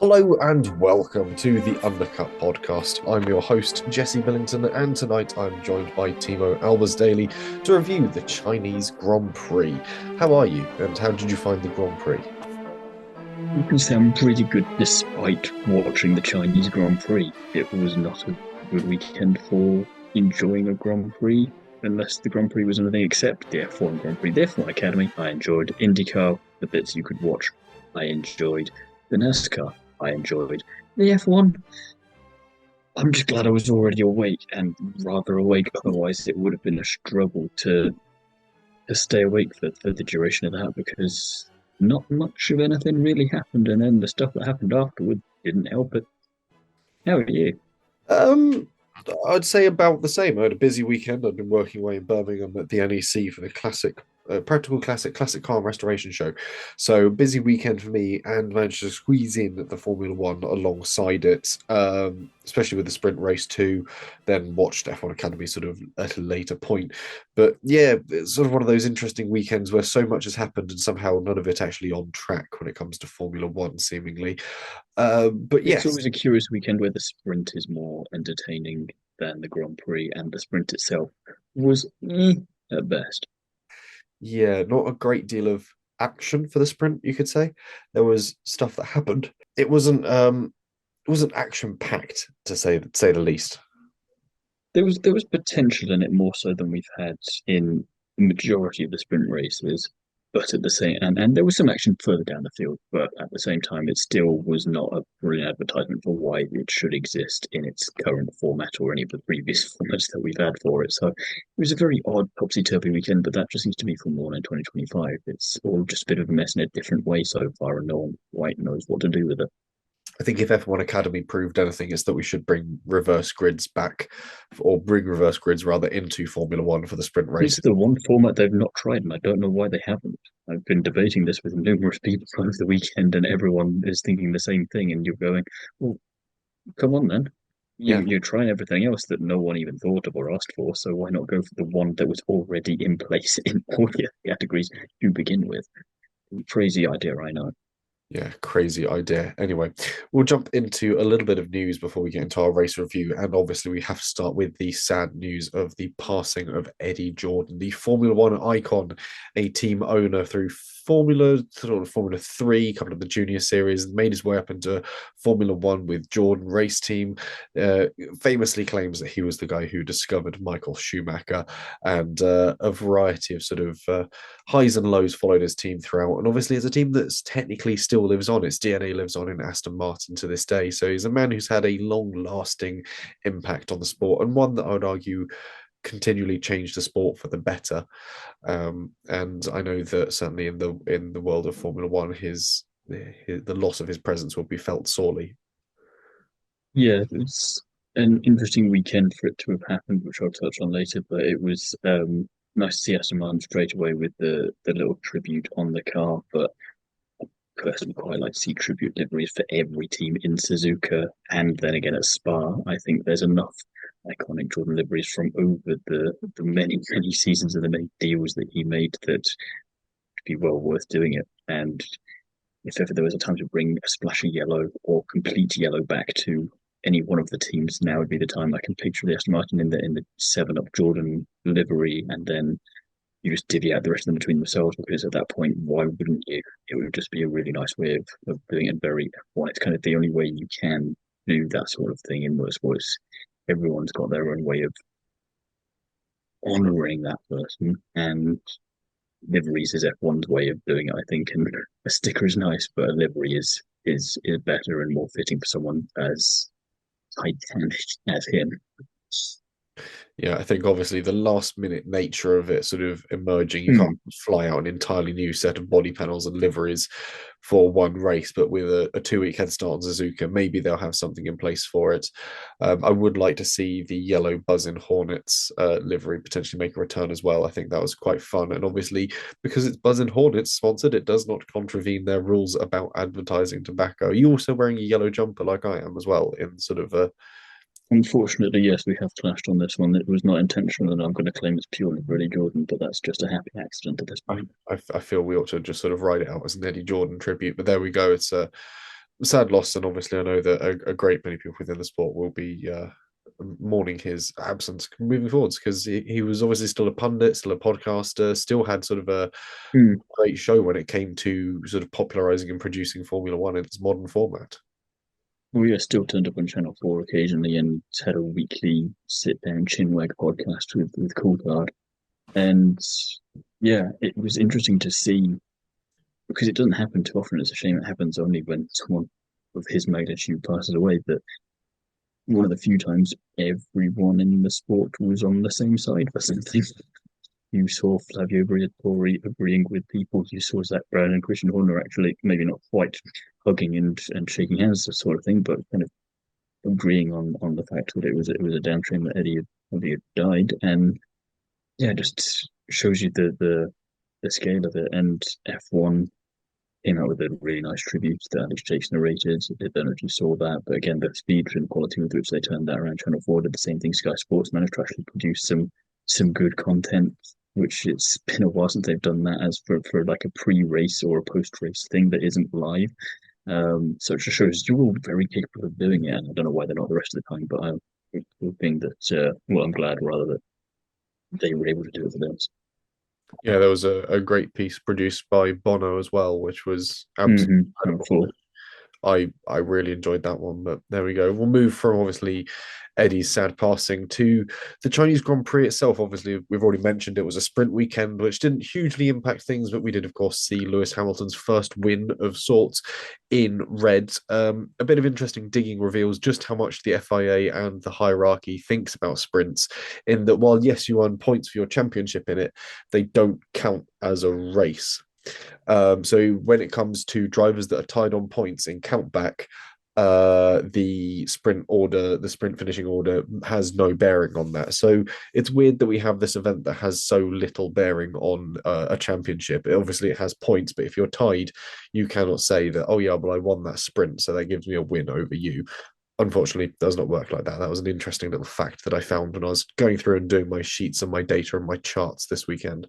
Hello and welcome to the Undercut podcast. I'm your host, Jesse Billington, and tonight I'm joined by Thiemo Daily to review the Chinese Grand Prix. How are you, and how did you find the Grand Prix? You can say I'm pretty good despite watching the Chinese Grand Prix. It was not a good weekend for enjoying a Grand Prix, unless the Grand Prix was anything except the F1 Grand Prix. The F1 Academy, I enjoyed. IndyCar, the bits you could watch, I enjoyed. The NASCAR, I enjoyed. The F1, I'm just glad I was already awake and rather awake. Otherwise, it would have been a struggle to stay awake for the duration of that because not much of anything really happened, and then the stuff that happened afterward didn't help it. How are you? Um, I'd say about the same. I had a busy weekend. I've been working away in Birmingham at the NEC for the Practical Classic Car and Restoration Show. So busy weekend for me, and managed to squeeze in the Formula One alongside it, especially with the Sprint Race 2. Then watched F1 Academy sort of at a later point. But yeah, it's sort of one of those interesting weekends where so much has happened and somehow none of it actually on track when it comes to Formula One, seemingly. But It's yes, always a curious weekend where the sprint is more entertaining than the Grand Prix, and the sprint itself was at best. yeah, not a great deal of action for the sprint, you could say. There was stuff that happened. It wasn't action packed to say the least. There was potential in it more so than we've had in the majority of the sprint races, but at the same and there was some action further down the field, but at the same time it still was not a brilliant advertisement for why it should exist in its current format or any of the previous formats that we've had for it. So it was a very odd topsy-turvy weekend, but that just seems to be Formula One in 2025. It's all just a bit of a mess in a different way so far, and no one quite knows what to do with it. I think if F1 Academy proved anything, it's that we should bring reverse grids back, or bring reverse grids rather into Formula One for the sprint It's races. the one format they've not tried, and I don't know why they haven't. I've been debating this with numerous people over the weekend, and everyone is thinking the same thing. And you're going, "Well, come on then. Yeah, You're trying everything else that no one even thought of or asked for. So why not go for the one that was already in place in all the categories to begin with?" Crazy idea, I know. yeah, crazy idea. Anyway, we'll jump into a little bit of news before we get into our race review. And obviously, we have to start with the sad news of the passing of Eddie Jordan, the Formula One icon, a team owner through Formula 3, coming up the junior series, made his way up into Formula One with Jordan Race Team. Famously claims that he was the guy who discovered Michael Schumacher, and a variety of sort of highs and lows followed his team throughout. And obviously, it's a team that's technically still lives on. Its DNA lives on in Aston Martin to this day. So he's a man who's had a long lasting impact on the sport, and one that I would argue continually changed the sport for the better. And I know that certainly in the world of Formula One, the loss of his presence will be felt sorely. Yeah, it's an interesting weekend for it to have happened, which I'll touch on later. But it was nice to see Aston Martin straight away with the little tribute on the car. But personally, quite like to see tribute liveries for every team in Suzuka, and then again at Spa. I think there's enough iconic Jordan liveries from over the many seasons and the many deals that he made that would be well worth doing it. And if ever there was a time to bring a splash of yellow or complete yellow back to any one of the teams, now would be the time. I can picture the Aston Martin in the 7 Up Jordan livery, and then you just divvy out the rest of them between themselves, because at that point, why wouldn't you? It would just be a really nice way of doing it very F1. It's kind of the only way you can do that sort of thing in motorsports. Everyone's got their own way of honouring that person, and liveries is F1's way of doing it, I think. And a sticker is nice, but a livery is better and more fitting for someone as Titanic as him. Yeah, I think obviously the last minute nature of it sort of emerging, you can't Hmm. fly out an entirely new set of body panels and liveries for one race, but with a 2 week head start on Suzuka, maybe they'll have something in place for it. I would like to see the yellow Buzzin Hornets livery potentially make a return as well. I think that was quite fun. And obviously, because it's Buzzin Hornets sponsored, it does not contravene their rules about advertising tobacco. Are you also wearing a yellow jumper like I am as well, in sort of a Unfortunately, yes, we have clashed on this one. It was not intentional, and I'm going to claim it's purely Freddie Jordan, but that's just a happy accident at this I, point. I feel we ought to just sort of write it out as an Eddie Jordan tribute, but there we go. It's sad loss, and obviously I know that a great many people within the sport will be mourning his absence moving forwards because he was obviously still a pundit, still a podcaster, still had sort of a Mm. great show when it came to sort of popularizing and producing Formula One in its modern format. We are still turned up on Channel 4 occasionally and had a weekly sit down chinwag podcast with Coulthard. And yeah, it was interesting to see because it doesn't happen too often. It's a shame it happens only when someone of his magnitude passes away. But one of the few times everyone in the sport was on the same side for something. You saw Flavio Briatore agreeing with people. You saw Zach Brown and Christian Horner actually maybe not quite hugging and shaking hands, sort of thing, but kind of agreeing on the fact that it was a damn shame that Eddie had died. And yeah, it just shows you the scale of it. And F1 came out with a really nice tribute that Alex Chase narrated. I don't know if you saw that, but again, the speed and quality with which they turned that around, Channel 4 did the same thing. Sky Sports managed to actually produce some good content, which it's been a while since they've done that as for like a pre-race or a post-race thing that isn't live. So it just shows you're all very capable of doing it. And I don't know why they're not the rest of the time, but I'm hoping that, well, I'm glad rather that they were able to do it for them. Yeah, there was a great piece produced by Bono as well, which was absolutely Mm-hmm. incredible. I really enjoyed that one, but there we go. We'll move from obviously Eddie's sad passing to the Chinese Grand Prix itself. Obviously, we've already mentioned it was a sprint weekend, which didn't hugely impact things, but we did, of course, see Lewis Hamilton's first win of sorts in red. A bit of interesting digging reveals just how much the FIA and the hierarchy thinks about sprints. In that, while yes, you earn points for your championship in it, they don't count as a race. So when it comes to drivers that are tied on points in countback, the sprint finishing order has no bearing on that. So it's weird that we have this event that has so little bearing on a championship. Obviously, it has points, but if you're tied, you cannot say that, oh, yeah, well, I won that sprint, so that gives me a win over you. Unfortunately, it does not work like that. That was an interesting little fact that I found when I was going through and doing my sheets and my data and my charts this weekend.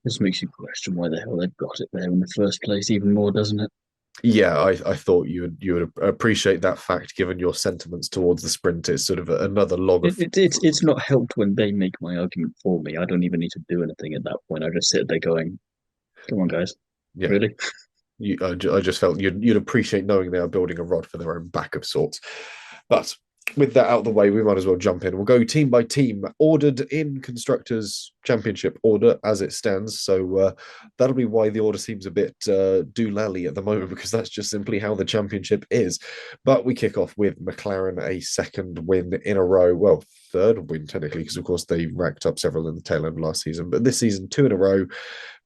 This makes you question why the hell they've got it there in the first place, even more, doesn't it? Yeah, I thought you would appreciate that fact, given your sentiments towards the sprint. It's sort of another log of It's not helped when they make my argument for me. I don't even need to do anything at that point. I just sit there going, "Come on, guys, yeah. really?" I just felt you'd appreciate knowing they are building a rod for their own back of sorts. But with that out of the way, we might as well jump in. We'll go team by team, ordered in constructors' championship order as it stands. So that'll be why the order seems a bit doolally at the moment, because that's just simply how the championship is. But we kick off with McLaren, a second win in a row. Well, third win technically, because of course they racked up several in the tail end of last season. But this season, two in a row.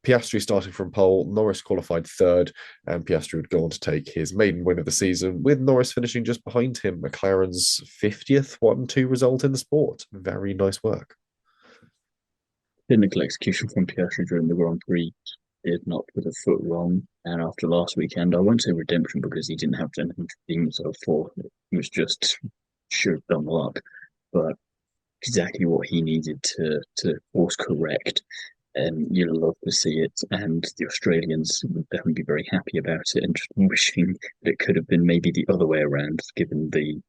Piastri starting from pole, Norris qualified third, and Piastri would go on to take his maiden win of the season, with Norris finishing just behind him. McLaren's 50th 1-2 result in the sport. Very nice work. Technical execution from Piastri during the Grand Prix did not put a foot wrong. And after last weekend, I won't say redemption because he didn't have anything to redeem himself for. It was just sheer dumb luck, but exactly what he needed to course correct. And you'll love to see it. And the Australians would definitely be very happy about it and just wishing that it could have been maybe the other way around, given the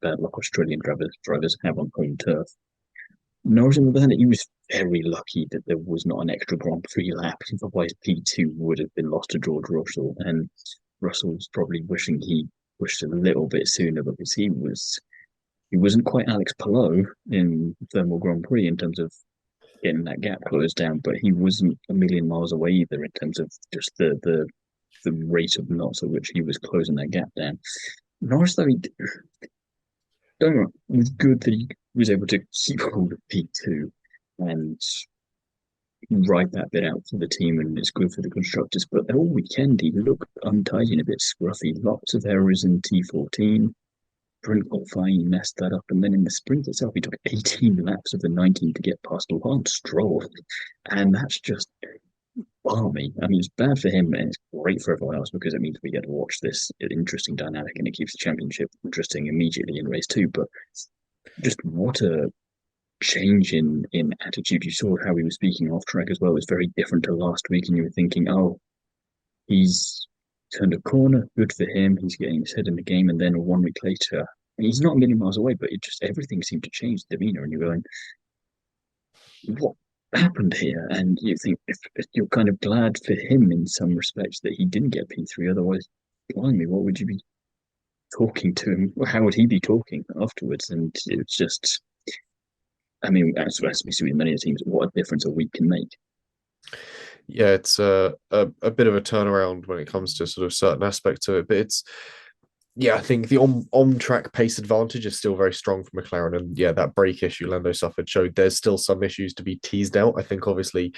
bad luck Australian drivers have on home turf. Norris, on the other hand, he was very lucky that there was not an extra Grand Prix lap. Otherwise, P2 would have been lost to George Russell. And Russell's probably wishing he pushed a little bit sooner because he wasn't quite Alex Palou in Thermal Grand Prix in terms of getting that gap closed down, but he wasn't a million miles away either in terms of just the rate of knots at which he was closing that gap down. Norris, though, don't know, it was good that he was able to keep hold of P2 and ride that bit out for the team, and it's good for the constructors. But all weekend, he looked untidy and a bit scruffy. Lots of errors in T14. Sprint qualifying, he messed that up. And then in the sprint itself, he took 18 laps of the 19 to get past Lance Stroll. And that's just balmy. I mean, it's bad for him and it's great for everyone else because it means we get to watch this interesting dynamic and it keeps the championship interesting immediately in race two. But just what a change in attitude. You saw how he was speaking off track as well. It was very different to last week. And you were thinking, oh, he's turned a corner. Good for him. He's getting his head in the game. And then 1 week later, and he's not a million miles away, but it just everything seemed to change the demeanor. And you're going, what happened here? And you think if you're kind of glad for him in some respects that he didn't get P3. Otherwise, blimey, what would you be talking to him? How would he be talking afterwards? And it's just, I mean, as we see with many teams, what a difference a week can make. Yeah, it's a bit of a turnaround when it comes to sort of certain aspects of it, but it's yeah, I think the on track pace advantage is still very strong for McLaren, and yeah, that brake issue Lando suffered showed there's still some issues to be teased out. I think obviously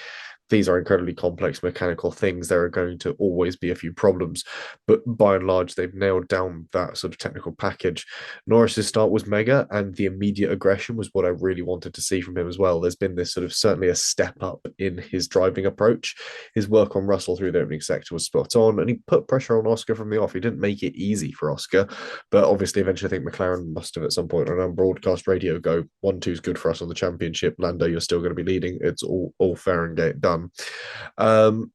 these are incredibly complex mechanical things. There are going to always be a few problems, but by and large, they've nailed down that sort of technical package. Norris's start was mega, and the immediate aggression was what I really wanted to see from him as well. There's been this sort of certainly a step up in his driving approach. His work on Russell through the opening sector was spot on, and he put pressure on Oscar from the off. He didn't make it easy for Oscar, but obviously, eventually, I think McLaren must have at some point on broadcast radio go 1-2 is good for us on the championship. Lando, you're still going to be leading. It's all fair and get done. Um,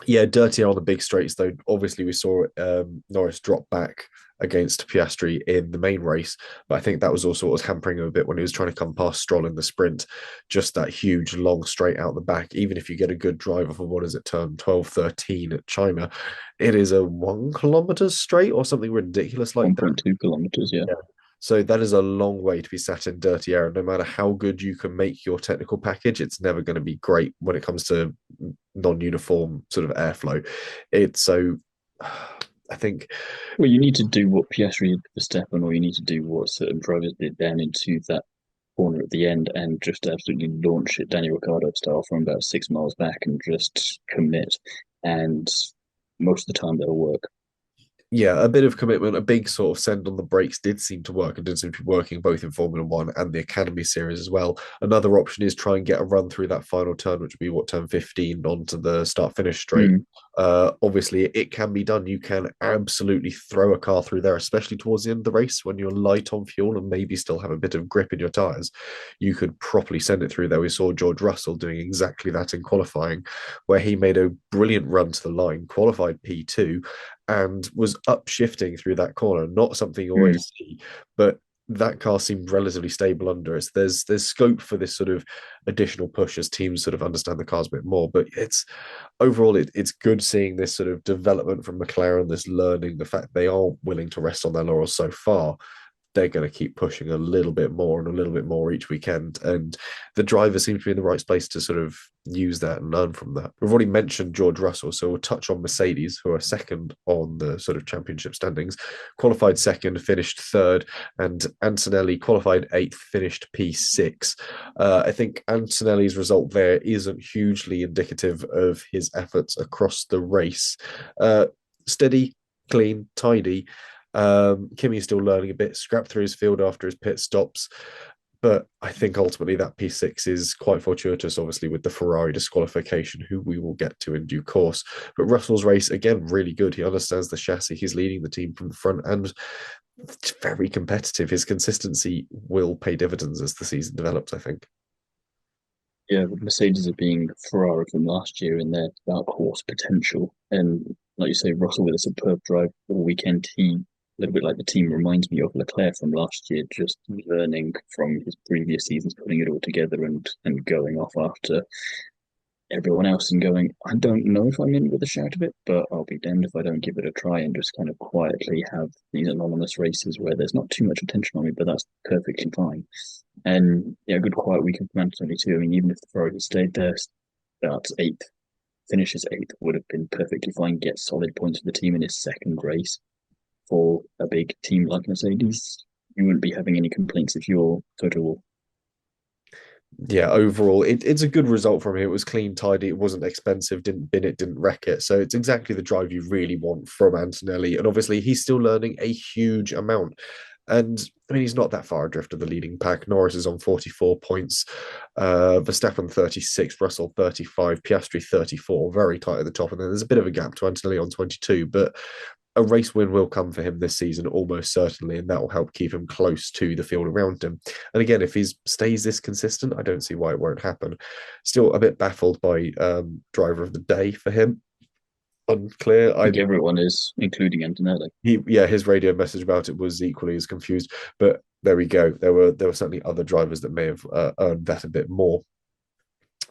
yeah, dirtier on the big straights though. Obviously, we saw Norris drop back against Piastri in the main race, but I think that was also what was hampering him a bit when he was trying to come past Stroll in the sprint. Just that huge long straight out the back. Even if you get a good driver for what is it, turn 12, 13 at China, it is a 1 kilometer straight or something ridiculous like that. 1.2 kilometers, yeah. Yeah. So that is a long way to be sat in dirty air. No matter how good you can make your technical package, it's never going to be great when it comes to non-uniform sort of airflow. It's so I think Well, you need to do what Piastri did for Verstappen, or you need to do what certain drivers did down into that corner at the end and just absolutely launch it Daniel Ricciardo style from about 6 miles back and just commit. And most of the time that'll work. yeah, a bit of commitment, a big sort of send on the brakes did seem to work and did seem to be working both in Formula One and the Academy Series as well. Another option is try and get a run through that final turn, which would be what, turn 15 onto the start finish straight. Mm. Obviously, it can be done. You can absolutely throw a car through there, especially towards the end of the race when you're light on fuel and maybe still have a bit of grip in your tyres. You could properly send it through there. We saw George Russell doing exactly that in qualifying, where he made a brilliant run to the line, qualified P2, and was upshifting through that corner. Not something you Mm. always see, but that car seemed relatively stable under us. There's scope for this sort of additional push as teams sort of understand the cars a bit more. But it's overall it's good seeing this sort of development from McLaren, this learning, the fact they are willing to rest on their laurels so far. They're going to keep pushing a little bit more and a little bit more each weekend. And the driver seems to be in the right place to sort of use that and learn from that. We've already mentioned George Russell, so we'll touch on Mercedes, who are second on the sort of championship standings. Qualified second, finished third, and Antonelli qualified eighth, finished P6. I think Antonelli's result there isn't hugely indicative of his efforts across the race. Steady, clean, tidy. Kimi is still learning a bit, scrapped through his field after his pit stops. But I think ultimately that P6 is quite fortuitous, obviously, with the Ferrari disqualification, who we will get to in due course. But Russell's race, again, really good. He understands the chassis. He's leading the team from the front and it's very competitive. His consistency will pay dividends as the season develops, I think. Yeah, Mercedes are being Ferrari from last year in their dark horse potential. And like you say, Russell with a superb drive all weekend. He, a little bit like the team, reminds me of Leclerc from last year, just learning from his previous seasons, putting it all together and going off after everyone else and going, I don't know if I'm in with a shout of it, but I'll be damned if I don't give it a try and just kind of quietly have these anonymous races where there's not too much attention on me, but that's perfectly fine. And yeah, good quiet weekend for Anthony too. I mean, even if the Ferrari had stayed there, starts eighth, finishes eighth, would have been perfectly fine. Get solid points for the team in his second race for a big team like Mercedes. You wouldn't be having any complaints if you're Toto. Yeah, overall, it's a good result from him. It was clean, tidy. It wasn't expensive. Didn't bin it. Didn't wreck it. So it's exactly the drive you really want from Antonelli. And obviously, he's still learning a huge amount. And I mean, he's not that far adrift of the leading pack. Norris is on 44 points, Verstappen 36, Russell 35, Piastri 34, very tight at the top. And then there's a bit of a gap to Antonelli on 22. But a race win will come for him this season, almost certainly, and that will help keep him close to the field around him. And again, if he stays this consistent, I don't see why it won't happen. Still a bit baffled by driver of the day for him. unclear. I think everyone is, including Antonelli. His radio message about it was equally as confused. But there we go. There were certainly other drivers that may have earned that a bit more.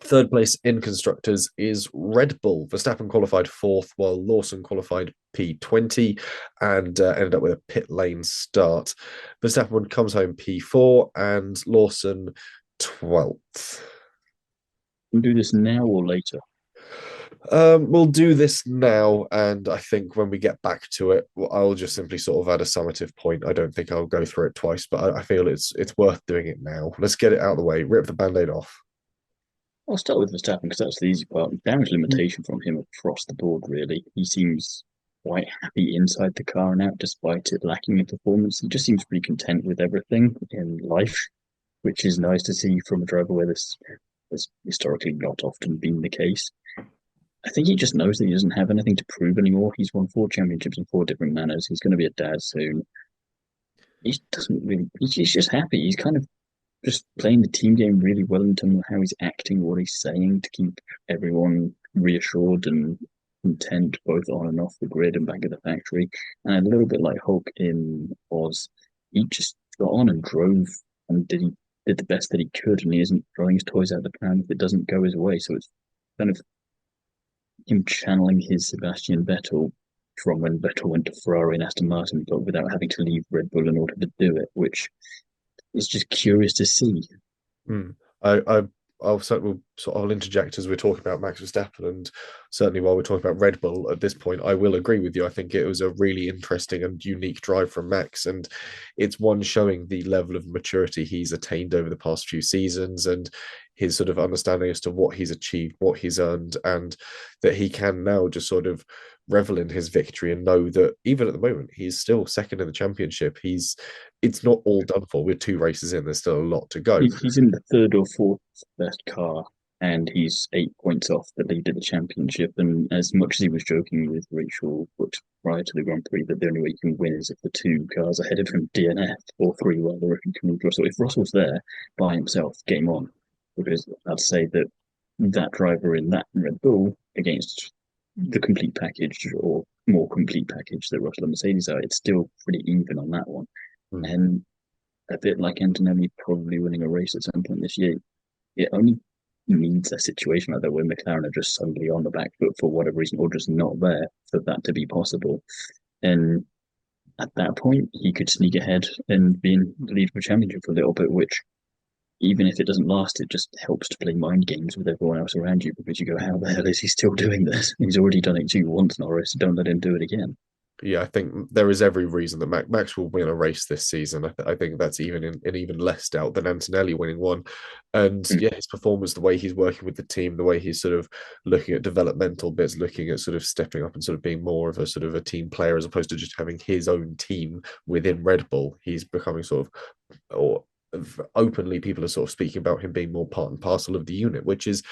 Third place in constructors is Red Bull. Verstappen qualified fourth, while Lawson qualified P20 and ended up with a pit lane start. Verstappen comes home P4 and Lawson 12th. We'll do this now or later. We'll do this now, and I think when we get back to it, I'll just simply sort of add a summative point. I don't think I'll go through it twice, but I feel it's worth doing it now. Let's get it out of the way. Rip the band-aid off. I'll start with Verstappen because that's the easy part. Damage limitation from him across the board, really. He seems quite happy inside the car and out, despite it lacking in performance. He just seems pretty content with everything in life, which is nice to see from a driver where this has historically not often been the case. I think he just knows that he doesn't have anything to prove anymore. He's won 4 championships in 4 different manners. He's going to be a dad soon. He doesn't really. He's just happy. He's kind of just playing the team game really well in terms of how he's acting, what he's saying to keep everyone reassured and content, both on and off the grid and back at the factory. And a little bit like Hulk in Oz, he just got on and drove and did the best that he could, and he isn't throwing his toys out the pram if it doesn't go his way. So it's kind of him channeling his Sebastian Vettel from when Vettel went to Ferrari and Aston Martin, but without having to leave Red Bull in order to do it, which is just curious to see. Hmm. I'll interject as we're talking about Max Verstappen, and certainly while we're talking about Red Bull at this point, I will agree with you. I think it was a really interesting and unique drive from Max, and it's one showing the level of maturity he's attained over the past few seasons and his sort of understanding as to what he's achieved, what he's earned, and that he can now just sort of revel in his victory and know that even at the moment he's still second in the championship. It's not all done for. We're 2 races in. There's still a lot to go. He's in the third or fourth best car, and he's 8 points off the lead of the championship. And as much as he was joking with Rachel, but prior to the Grand Prix, that the only way you can win is if the 2 cars ahead of him DNF, or 3 rather, if you can move Russell. If Russell's there by himself, game on. Because I'd say that that driver in that Red Bull against the complete package or more complete package that Russell and Mercedes are, it's still pretty even on that one. Mm. And a bit like Antonelli probably winning a race at some point this year, it only needs a situation like that where McLaren are just suddenly on the back foot for whatever reason or just not there for that to be possible. And at that point, he could sneak ahead and be in the lead for a championship for a little bit, which even if it doesn't last, it just helps to play mind games with everyone else around you because you go, how the hell is he still doing this? He's already done it to you once, Norris. Don't let him do it again. Yeah, I think there is every reason that Max will win a race this season. I think that's even in even less doubt than Antonelli winning one. And Mm. yeah, his performance, the way he's working with the team, the way he's sort of looking at developmental bits, looking at sort of stepping up and sort of being more of a sort of a team player as opposed to just having his own team within Red Bull. He's becoming sort of, or openly, people are sort of speaking about him being more part and parcel of the unit, which is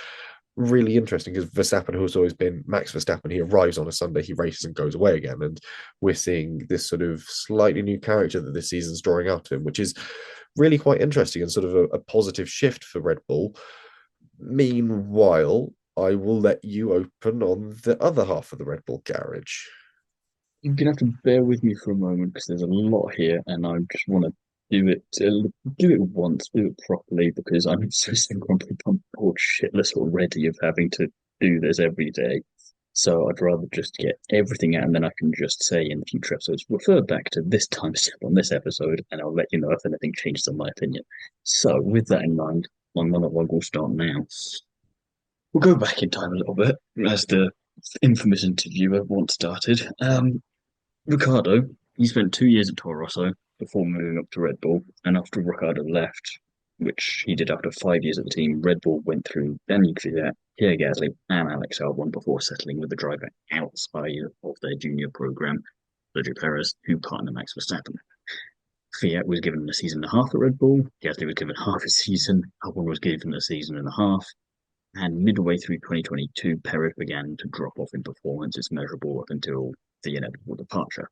really interesting because Verstappen, who's always been Max Verstappen, he arrives on a Sunday, he races and goes away again. And we're seeing this sort of slightly new character that this season's drawing out of him, which is really quite interesting and sort of a positive shift for Red Bull. Meanwhile, I will let you open on the other half of the Red Bull garage. You're gonna have to bear with me for a moment because there's a lot here, and I just want to do it once, do it properly because I'm so incredibly bored shitless already of having to do this every day. So I'd rather just get everything out, and then I can just say in future episodes, refer back to this timestamp on this episode, and I'll let you know if anything changes in my opinion. So with that in mind, my monologue will start now. We'll go back in time a little bit, as the infamous interviewer once started. Ricardo, he spent 2 years at Toro Rosso before moving up to Red Bull, and after Ricardo left, which he did after 5 years at the team, Red Bull went through Daniel Kvyat, Pierre Gasly, and Alex Albon before settling with the driver outside of their junior program, Sergio Perez, who partnered Max Verstappen. Kvyat was given a season and a half at Red Bull, Gasly was given half a season, Albon was given a season and a half, and midway through 2022, Perez began to drop off in performance. It's measurable up until the inevitable departure.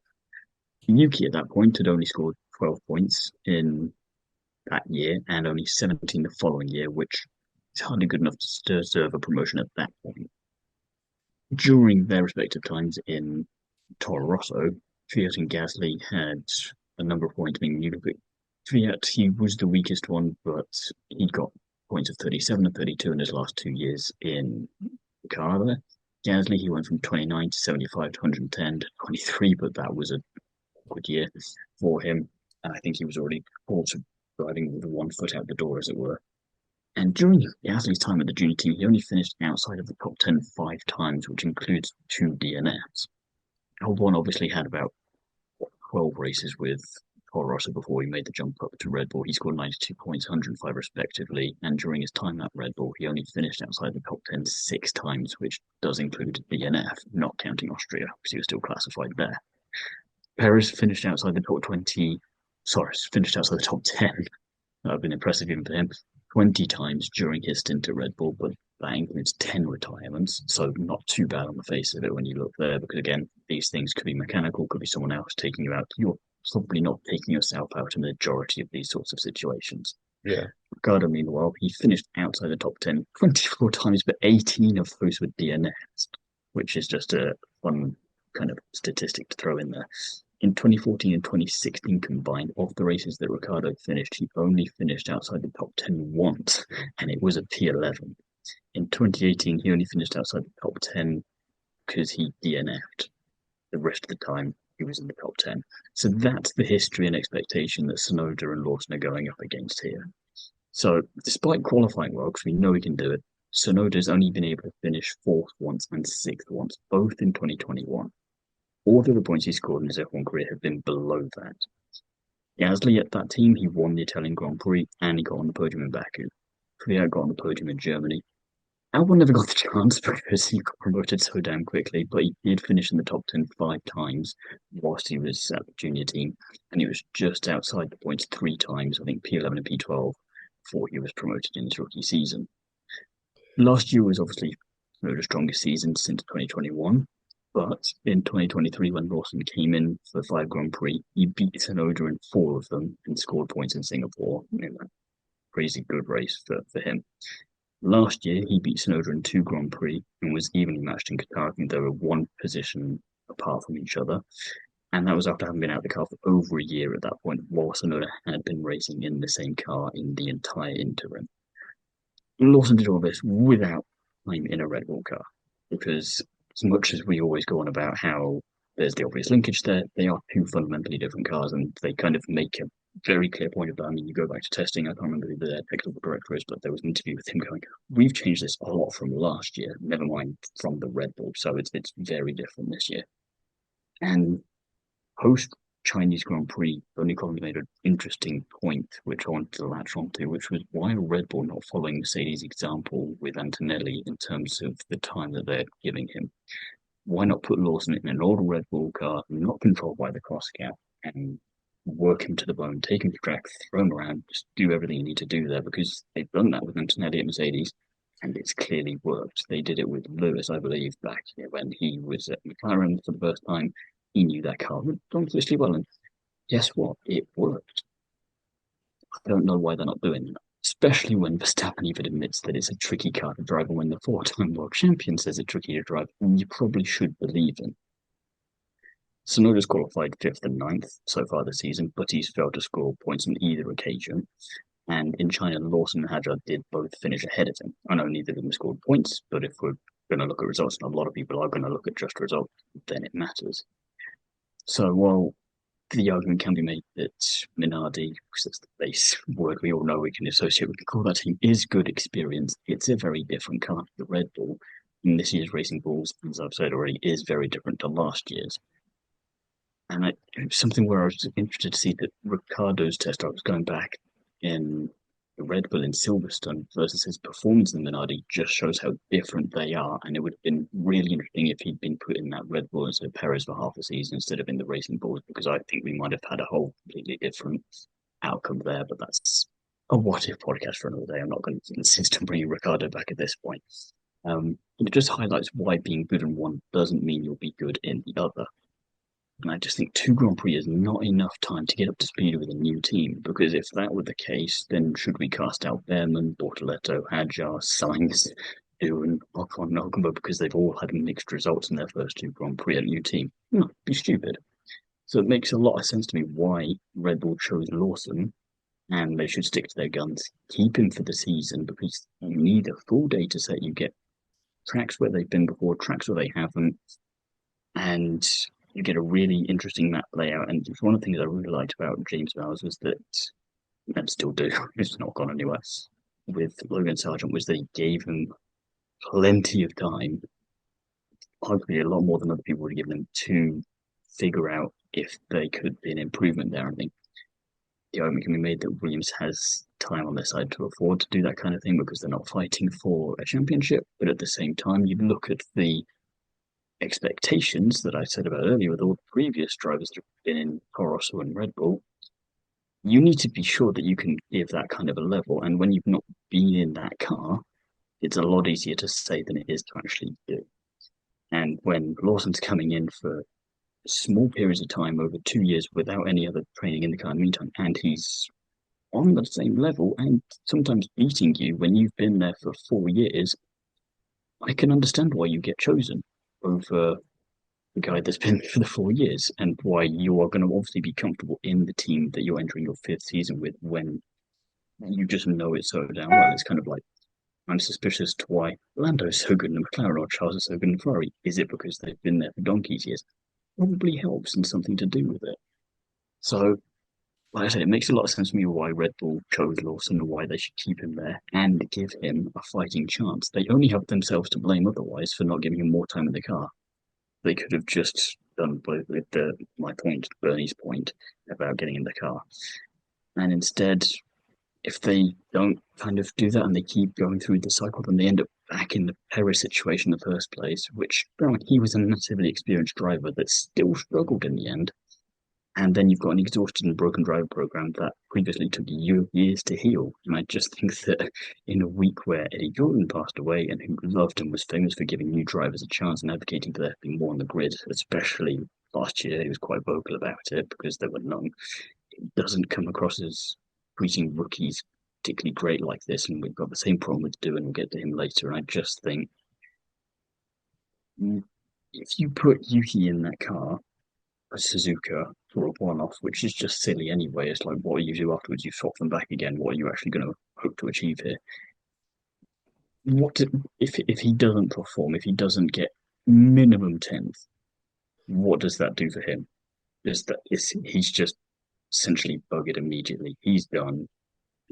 Yuki at that point had only scored 12 points in that year and only 17 the following year, which is hardly good enough to deserve a promotion at that point. During their respective times in Toro Rosso, Fiat and Gasly had a number of points. I mean, you look at Fiat, he was the weakest one, but he got points of 37 and 32 in his last 2 years in the car there. Gasly, he went from 29 to 75 to 110 to 23, but that was a good year for him. And I think he was already also driving with one foot out the door, as it were. And during Gasly's time at the junior team, he only finished outside of the top 10 5 times, which includes two DNFs. Albon obviously had about 12 races with Toro Rosso before he made the jump up to Red Bull. He scored 92 points, 105 respectively. And during his time at Red Bull, he only finished outside the top 10 6 times, which does include DNF, not counting Austria, because he was still classified there. Perez finished outside the top 20, sorry, finished outside the top 10. That would have been impressive even for him. 20 times during his stint at Red Bull, but that includes 10 retirements. So not too bad on the face of it when you look there, because again, these things could be mechanical, could be someone else taking you out. You're probably not taking yourself out in the majority of these sorts of situations. Yeah. Ricciardo, meanwhile, he finished outside the top 10 24 times, but 18 of those were DNFs, which is just a fun kind of statistic to throw in there. In 2014 and 2016 combined, of the races that Ricciardo finished, he only finished outside the top 10 once, and it was a P11. In 2018, he only finished outside the top 10 because he DNF'd. The rest of the time, he was in the top 10. So that's the history and expectation that Tsunoda and Lawson are going up against here. So despite qualifying well, because we know he can do it, Tsunoda's only been able to finish fourth once and sixth once, both in 2021. All of the points he scored in his F1 career have been below that. Gasly at that team, he won the Italian Grand Prix and he got on the podium in Baku. Kvyat got on the podium in Germany. Albon never got the chance because he got promoted so damn quickly, but he did finish in the top 10 5 times whilst he was at the junior team, and he was just outside the points 3 times, I think P11 and P12, before he was promoted in his rookie season. Last year was obviously the strongest season since 2021. But in 2023, when Lawson came in for the 5 Grand Prix, he beat Tsunoda in 4 of them and scored points in Singapore. Crazy good race for him. Last year, he beat Tsunoda in 2 Grand Prix and was evenly matched in Qatar. I think they were 1 position apart from each other. And that was after having been out of the car for over a year at that point, while Tsunoda had been racing in the same car in the entire interim. Lawson did all this without time in a Red Bull car because as much as we always go on about how there's the obvious linkage there, they are 2 fundamentally different cars and they kind of make a very clear point of that. I mean, you go back to testing, I can't remember who the technical director is, but there was an interview with him going, we've changed this a lot from last year, never mind from the Red Bull. So it's very different this year. And post Chinese Grand Prix, Tony Collins made an interesting point, which I wanted to latch onto, which was why are Red Bull not following Mercedes' example with Antonelli in terms of the time that they're giving him? Why not put Lawson in an old Red Bull car, not controlled by the cross cap, and work him to the bone, take him to track, throw him around, just do everything you need to do there, because they've done that with Antonelli at Mercedes, and it's clearly worked. They did it with Lewis, I believe, back when he was at McLaren for the first time. He knew that car ridiculously well, and guess what? It worked. I don't know why they're not doing that, especially when Verstappen even admits that it's a tricky car to drive, and when the 4-time world champion says it's tricky to drive, and you probably should believe him. Tsunoda's qualified 5th and 9th so far this season, but he's failed to score points on either occasion. And in China, Lawson and Hadjar did both finish ahead of him. I know neither of them scored points, but if we're going to look at results, and a lot of people are going to look at just results, then it matters. So while the argument can be made that Minardi, because that's the base word we all know we can associate with the core that team, is good experience, it's a very different car. The Red Bull in this year's Racing Bulls, as I've said already, is very different to last year's. And it's something where I was interested to see that Ricciardo's test, I was going back in the Red Bull in Silverstone versus his performance in Minardi just shows how different they are. And it would have been really interesting if he'd been put in that Red Bull instead of Perez for half a season instead of in the Racing Bulls, because I think we might have had a whole completely different outcome there. But that's a what if podcast for another day. I'm not going to insist on bringing Ricciardo back at this point. It just highlights why being good in one doesn't mean you'll be good in the other. And I just think 2 Grand Prix is not enough time to get up to speed with a new team, because if that were the case, then should we cast out Behrman, Bortoleto, Hadjar, Sainz, do and Ocon and Hulkenberg because they've all had mixed results in their first two Grand Prix at a new team. No, be stupid. So it makes a lot of sense to me why Red Bull chose Lawson, and they should stick to their guns, keep him for the season because you need a full data set. You get tracks where they've been before, tracks where they haven't, and you get a really interesting map layout. And one of the things I really liked about James Bowers was that, and still do, it's not gone anywhere, with Logan Sargent was that he gave him plenty of time, arguably a lot more than other people would have given him, to figure out if they could be an improvement there. I think the argument can be made that Williams has time on their side to afford to do that kind of thing because they're not fighting for a championship. But at the same time, you look at the expectations that I said about earlier with all the previous drivers that have been in Toro Rosso and Red Bull. You need to be sure that you can give that kind of a level. And when you've not been in that car, it's a lot easier to say than it is to actually do. And when Lawson's coming in for small periods of time over 2 years without any other training in the car in the meantime, and he's on the same level and sometimes beating you when you've been there for 4 years, I can understand why you get chosen over the guy that's been for the 4 years and why you are going to obviously be comfortable in the team that you're entering your fifth season with when you just know it so damn well. It's kind of like, I'm suspicious to why Lando is so good in McLaren or Charles is so good in Ferrari. Is it because they've been there for donkey's years? Probably helps and something to do with it. So, like I say, it makes a lot of sense to me why Red Bull chose Lawson and why they should keep him there and give him a fighting chance. They only have themselves to blame otherwise for not giving him more time in the car. They could have just done both with my point, Bernie's point about getting in the car. And instead, if they don't kind of do that and they keep going through the cycle, then they end up back in the Perez situation in the first place, which, he was a massively experienced driver that still struggled in the end. And then you've got an exhausted and broken driver program that previously took years to heal. And I just think that in a week where Eddie Jordan passed away and who loved and was famous for giving new drivers a chance and advocating for there being more on the grid, especially last year, he was quite vocal about it because there were none. It doesn't come across as treating rookies particularly great like this. And we've got the same problem with Doohan. We'll get to him later. And I just think if you put Yuki in that car, a Suzuka for a one-off, which is just silly anyway. It's like, what do you do afterwards? You swap them back again. What are you actually going to hope to achieve here? If he doesn't perform? If he doesn't get minimum 10th, what does that do for him? He's just essentially buggered immediately. He's done.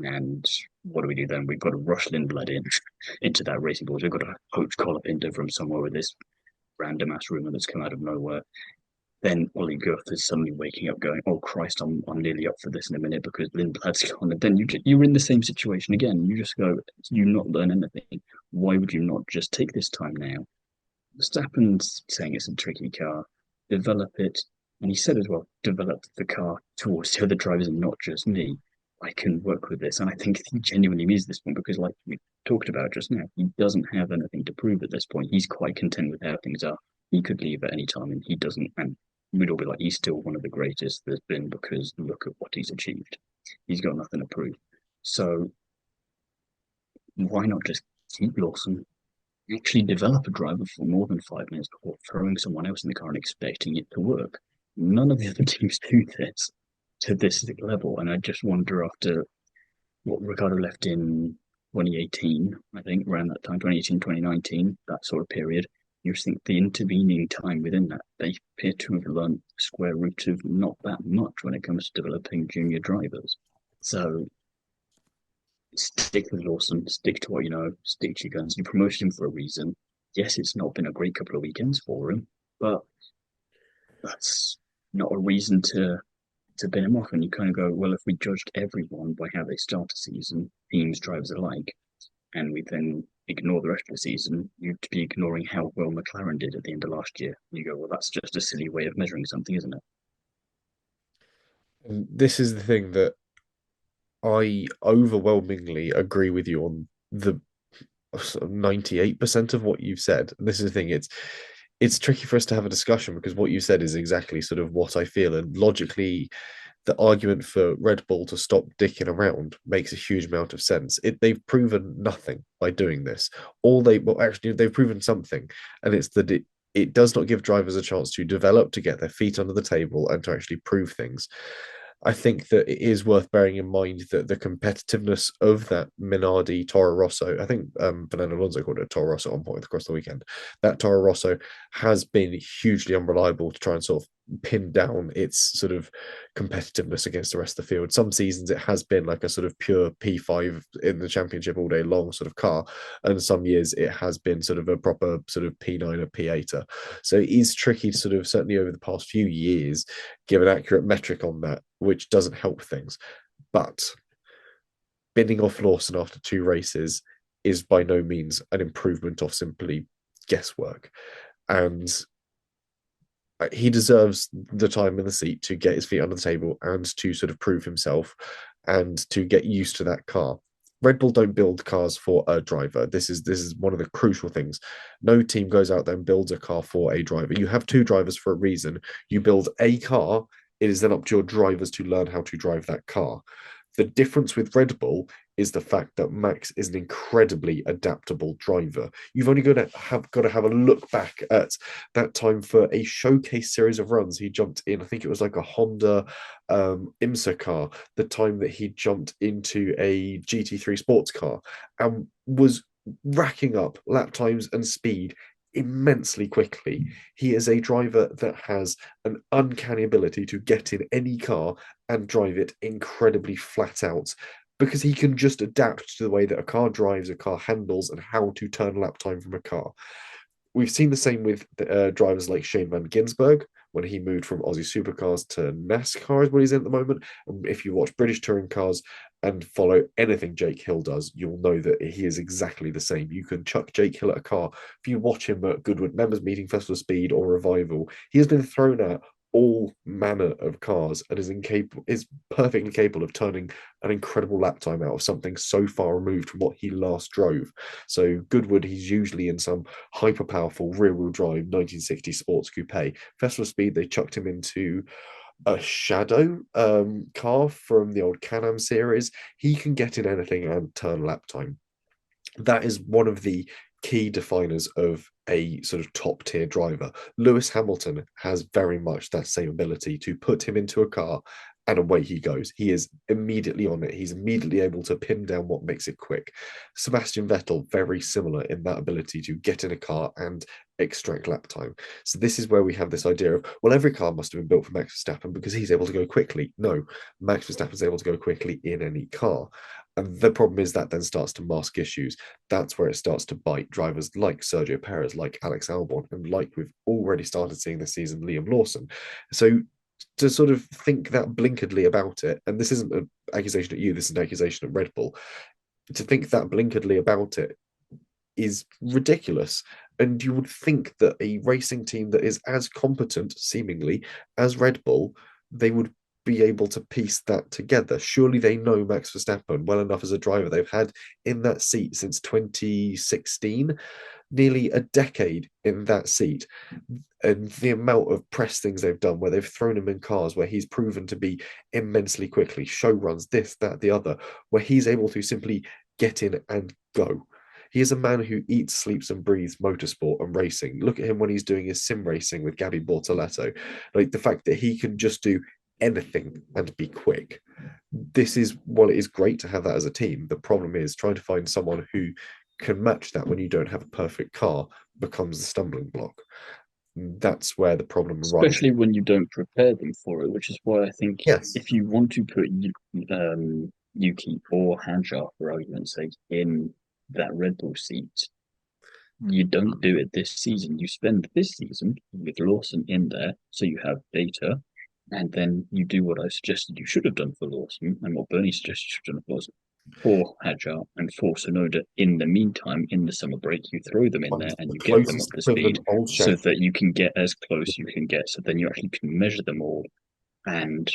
And what do we do then? We've got to rush Lindblad in into that racing board. We've got to poach Colapinto from somewhere with this random ass rumor that's come out of nowhere. Then Ollie Goeth is suddenly waking up going, oh Christ, I'm nearly up for this in a minute because Lindblad's gone. And then you're in the same situation again. You just go, you not learn anything. Why would you not just take this time now? Verstappen's saying it's a tricky car, develop it. And he said as well, develop the car towards the other drivers and not just me. I can work with this. And I think he genuinely means this one because, like we talked about just now, he doesn't have anything to prove at this point. He's quite content with how things are. He could leave at any time and he doesn't. And we'd all be like, he's still one of the greatest there's been because look at what he's achieved. He's got nothing to prove. So why not just keep Lawson, actually develop a driver for more than 5 minutes before throwing someone else in the car and expecting it to work? None of the other teams do this to this level. And I just wonder after what Ricardo left in 2018, I think, around that time, 2018, 2019, that sort of period, you just think the intervening time within that, they appear to have learned the square root of not that much when it comes to developing junior drivers. So stick with Lawson, stick to what you know, stick to your guns. You promoted him for a reason. Yes, it's not been a great couple of weekends for him, but that's not a reason to bin him off. And you kind of go, well, if we judged everyone by how they start a season, teams, drivers alike, and we then ignore the rest of the season, you'd be ignoring how well McLaren did at the end of last year. You go, well, that's just a silly way of measuring something, isn't it? And this is the thing that I overwhelmingly agree with you on the sort of 98% of what you've said. And this is the thing, it's tricky for us to have a discussion because what you said is exactly sort of what I feel. And logically, the argument for Red Bull to stop dicking around makes a huge amount of sense. They've proven nothing by doing this. Well, actually, they've proven something, and it's that it does not give drivers a chance to develop, to get their feet under the table, and to actually prove things. I think that it is worth bearing in mind that the competitiveness of that Minardi Toro Rosso, I think Fernando Alonso called it a Toro Rosso at one point across the weekend, that Toro Rosso has been hugely unreliable to try and sort of pin down its sort of competitiveness against the rest of the field. Some seasons it has been like a sort of pure P5 in the championship all day long sort of car, and some years it has been sort of a proper sort of P9 or P8er. So it is tricky to sort of, certainly over the past few years, give an accurate metric on that, which doesn't help things. But binning off Lawson after 2 races is by no means an improvement of simply guesswork. And he deserves the time in the seat to get his feet under the table and to sort of prove himself and to get used to that car. Red Bull don't build cars for a driver. This is one of the crucial things. No team goes out there and builds a car for a driver. You have 2 drivers for a reason. You build a car, it is then up to your drivers to learn how to drive that car. The difference with Red Bull is the fact that Max is an incredibly adaptable driver. You've only got to have a look back at that time for a showcase series of runs. He jumped in, I think it was like a Honda IMSA car, the time that he jumped into a GT3 sports car and was racking up lap times and speed immensely quickly. He is a driver that has an uncanny ability to get in any car and drive it incredibly flat out because he can just adapt to the way that a car drives, a car handles, and how to turn lap time from a car. We've seen the same with drivers like Shane Van Gisbergen when he moved from Aussie Supercars to NASCAR, is what he's in at the moment. And if you watch British touring cars and follow anything Jake Hill does, you'll know that he is exactly the same. You can chuck Jake Hill at a car. If you watch him at Goodwood Members Meeting, Festival of Speed, or Revival, he has been thrown at all manner of cars and is perfectly capable of turning an incredible lap time out of something so far removed from what he last drove. So Goodwood, he's usually in some hyper powerful rear wheel drive 1960 sports coupe. Festival of Speed, they chucked him into a shadow car from the old Can-Am series. He can get in anything and turn lap time. That is one of the key definers of a sort of top tier driver. Lewis Hamilton has very much that same ability to put him into a car and away he goes. He is immediately on it. He's immediately able to pin down what makes it quick. Sebastian Vettel, very similar in that ability to get in a car and extract lap time. So this is where we have this idea of, well, every car must have been built for Max Verstappen because he's able to go quickly. No, Max Verstappen is able to go quickly in any car. And the problem is that then starts to mask issues. That's where it starts to bite drivers like Sergio Perez, like Alex Albon, and like we've already started seeing this season, Liam Lawson. So to sort of think that blinkeredly about it, and this isn't an accusation at you, this is an accusation at Red Bull, to think that blinkeredly about it is ridiculous. And you would think that a racing team that is as competent, seemingly, as Red Bull, they would be able to piece that together. Surely they know Max Verstappen well enough as a driver. They've had in that seat since 2016, nearly a decade in that seat. And the amount of press things they've done where they've thrown him in cars where he's proven to be immensely quickly, show runs, this, that, the other, where he's able to simply get in and go. He is a man who eats, sleeps, and breathes motorsport and racing. Look at him when he's doing his sim racing with Gabby Bortoletto. Like the fact that he can just do anything and be quick. This is, well, it is great to have that as a team. The problem is trying to find someone who can match that when you don't have a perfect car becomes the stumbling block. That's where the problem arises. Especially when you don't prepare them for it, which is why I think Yes. if you want to put Yuki or Hajar, for argument's sake, in that Red Bull seat, you don't do it this season. You spend this season with Lawson in there, so you have data, and then you do what I suggested you should have done for Lawson, and what Bernie suggested you should have done for Lawson, for Hajar and for Sonoda. In the meantime, in the summer break, you throw them in there and you get them up to speed so that you can get as close you can get. So then you actually can measure them all, and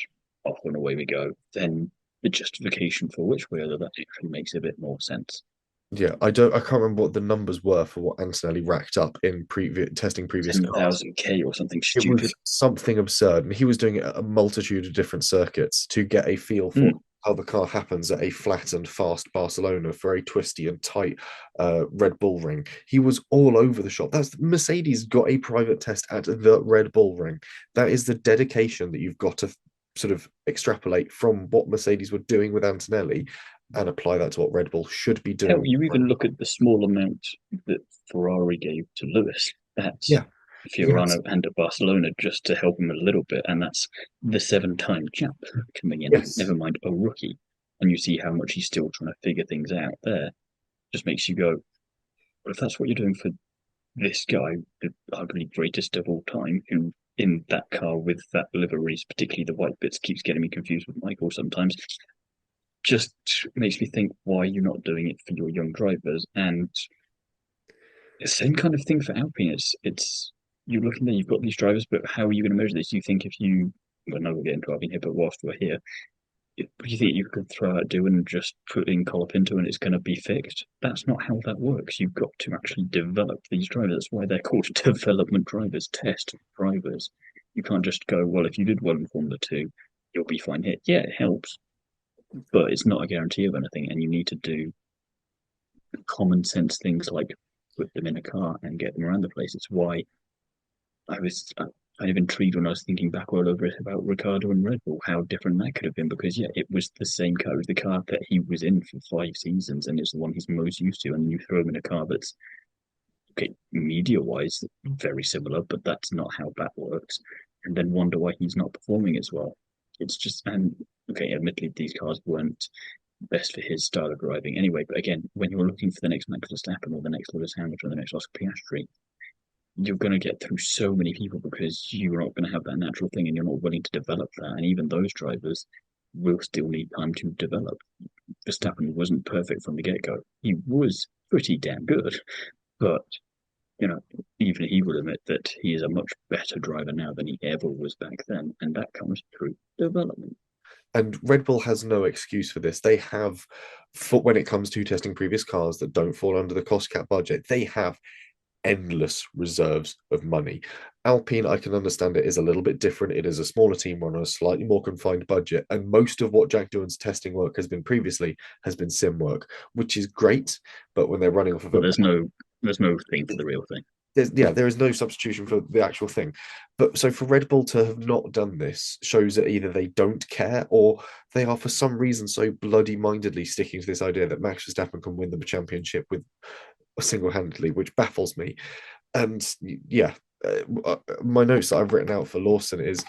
off and away we go. Then the justification for which way or the other actually makes a bit more sense. Yeah, I can't remember what the numbers were for what Antonelli racked up in testing previous cars. 10,000 K or something It stupid. was something absurd, and he was doing it at a multitude of different circuits to get a feel for Mm. how the car happens at a flat and fast Barcelona for a twisty and tight Red Bull ring. He was all over the shop. That's Mercedes got a private test at the Red Bull ring. That is the dedication that you've got to sort of extrapolate from what Mercedes were doing with Antonelli and apply that to what Red Bull should be Hell, doing. you even look at the small amount that Ferrari gave to Lewis. That's Yeah, yes, Fiorano and at Barcelona just to help him a little bit, and that's the seven-time champ coming in. yes. Never mind a rookie, and you see how much he's still trying to figure things out there. Just makes you go, well, if that's what you're doing for this guy, the arguably greatest of all time, who in that car with that liveries, particularly the white bits, keeps getting me confused with Michael sometimes. Just makes me think why you're not doing it for your young drivers. And the same kind of thing for Alpine. It's you're looking there, you've got these drivers, but how are you going to measure this? You think if you well, no, we're getting to Alpine here, but whilst we're here, do you think you could throw out do and just put in Colapinto and it's going to be fixed? That's not how that works. You've got to actually develop these drivers. That's why they're called development drivers, test drivers. You can't just go, well, if you did well in Formula 2, you'll be fine here. Yeah, it helps, but it's not a guarantee of anything. And you need to do common sense things like put them in a car and get them around the place. It's why I was kind of intrigued when I was thinking back all over it about Ricardo and Red Bull, how different that could have been. Because yeah, it was the same car, it was the car that he was in for 5 seasons, and it's the one he's most used to. And you throw him in a car that's okay, media wise, very similar, but that's not how that works. And then wonder why he's not performing as well. It's just and okay, admittedly these cars weren't best for his style of driving anyway. But again, when you're looking for the next Max Verstappen or the next Lewis Hamilton or the next Oscar Piastri, you're going to get through so many people because you're not going to have that natural thing and you're not willing to develop that. And even those drivers will still need time to develop. Verstappen wasn't perfect from the get go. He was pretty damn good, but you know, even he will admit that he is a much better driver now than he ever was back then, and that comes through development. And Red Bull has no excuse for this. They have, for when it comes to testing previous cars that don't fall under the cost cap budget, they have endless reserves of money. Alpine, I can understand it is a little bit different. It is a smaller team on a slightly more confined budget. And most of what Jack Doohan's testing work has been previously has been sim work, which is great. But when they're running off of But a there's no thing for the real thing. there is no substitution for the actual thing. But so for Red Bull to have not done this shows that either they don't care or they are for some reason so bloody mindedly sticking to this idea that Max Verstappen can win the championship with single-handedly, which baffles me. And yeah, my notes that I've written out for Lawson is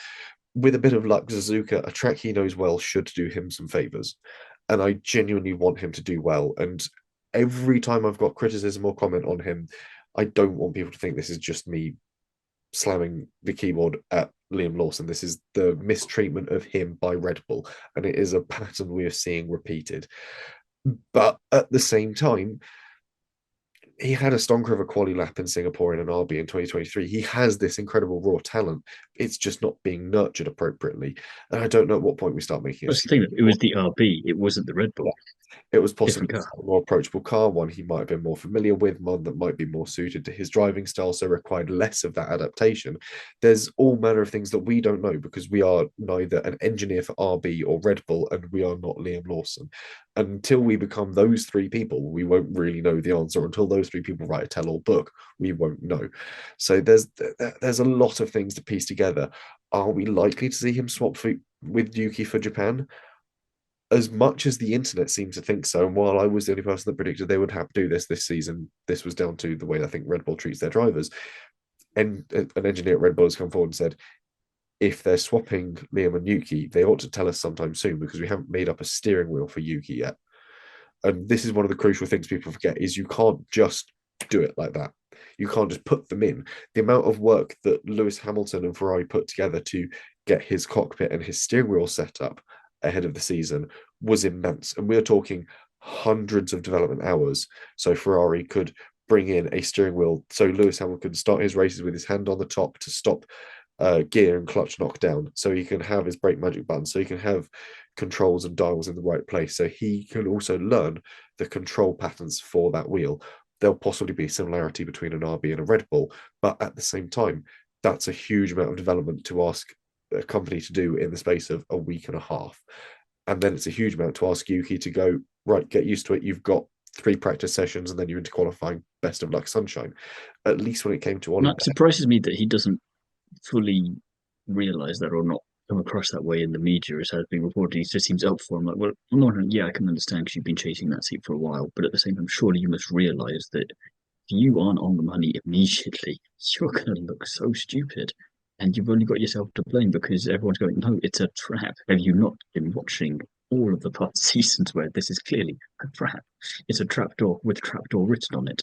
with a bit of luck, Suzuka, a track he knows well, should do him some favors. And I genuinely want him to do well. And every time I've got criticism or comment on him, I don't want people to think this is just me slamming the keyboard at Liam Lawson. This is the mistreatment of him by Red Bull, and it is a pattern we are seeing repeated. But at the same time, he had a stonker of a quali lap in Singapore in an RB in 2023. He has this incredible raw talent. It's just not being nurtured appropriately. And I don't know at what point we start making a That's the thing. It was the RB. It wasn't the Red Bull. it was possibly Different car. a more approachable car, one he might have been more familiar with, one that might be more suited to his driving style, so required less of that adaptation. There's all manner of things that we don't know because we are neither an engineer for RB or Red Bull, and we are not Liam Lawson. Until we become those three people, we won't really know the answer. Until those three people write a tell-all book, we won't know. So there's a lot of things to piece together. Are we likely to see him swap with Yuki for Japan? As much as the internet seemed to think so, and while I was the only person that predicted they would have to do this season, this was down to the way I think Red Bull treats their drivers. And an engineer at Red Bull has come forward and said, if they're swapping Liam and Yuki, they ought to tell us sometime soon because we haven't made up a steering wheel for Yuki yet. And this is one of the crucial things people forget is you can't just do it like that. You can't just put them in. The amount of work that Lewis Hamilton and Ferrari put together to get his cockpit and his steering wheel set up ahead of the season was immense. And we're talking hundreds of development hours. So Ferrari could bring in a steering wheel so Lewis Hamilton could start his races with his hand on the top to stop gear and clutch knockdown, so he can have his brake magic button, so he can have controls and dials in the right place, so he can also learn the control patterns for that wheel. There'll possibly be a similarity between an RB and a Red Bull, but at the same time, that's a huge amount of development to ask a company to do in the space of a week and a half. And then it's a huge amount to ask Yuki to go, right, get used to it. You've got 3 practice sessions and then you're into qualifying. Best of luck, sunshine. At least when it came to That Oliver. surprises me that he doesn't fully realize that or not come across that way in the media as has been reported. He just seems up for him. Like, well, no, yeah, I can understand because you've been chasing that seat for a while, but at the same time, surely you must realize that if you aren't on the money immediately, you're going to look so stupid. And you've only got yourself to blame because everyone's going, no, it's a trap. Have you not been watching all of the past seasons where this is clearly a trap? It's a trapdoor with trapdoor written on it.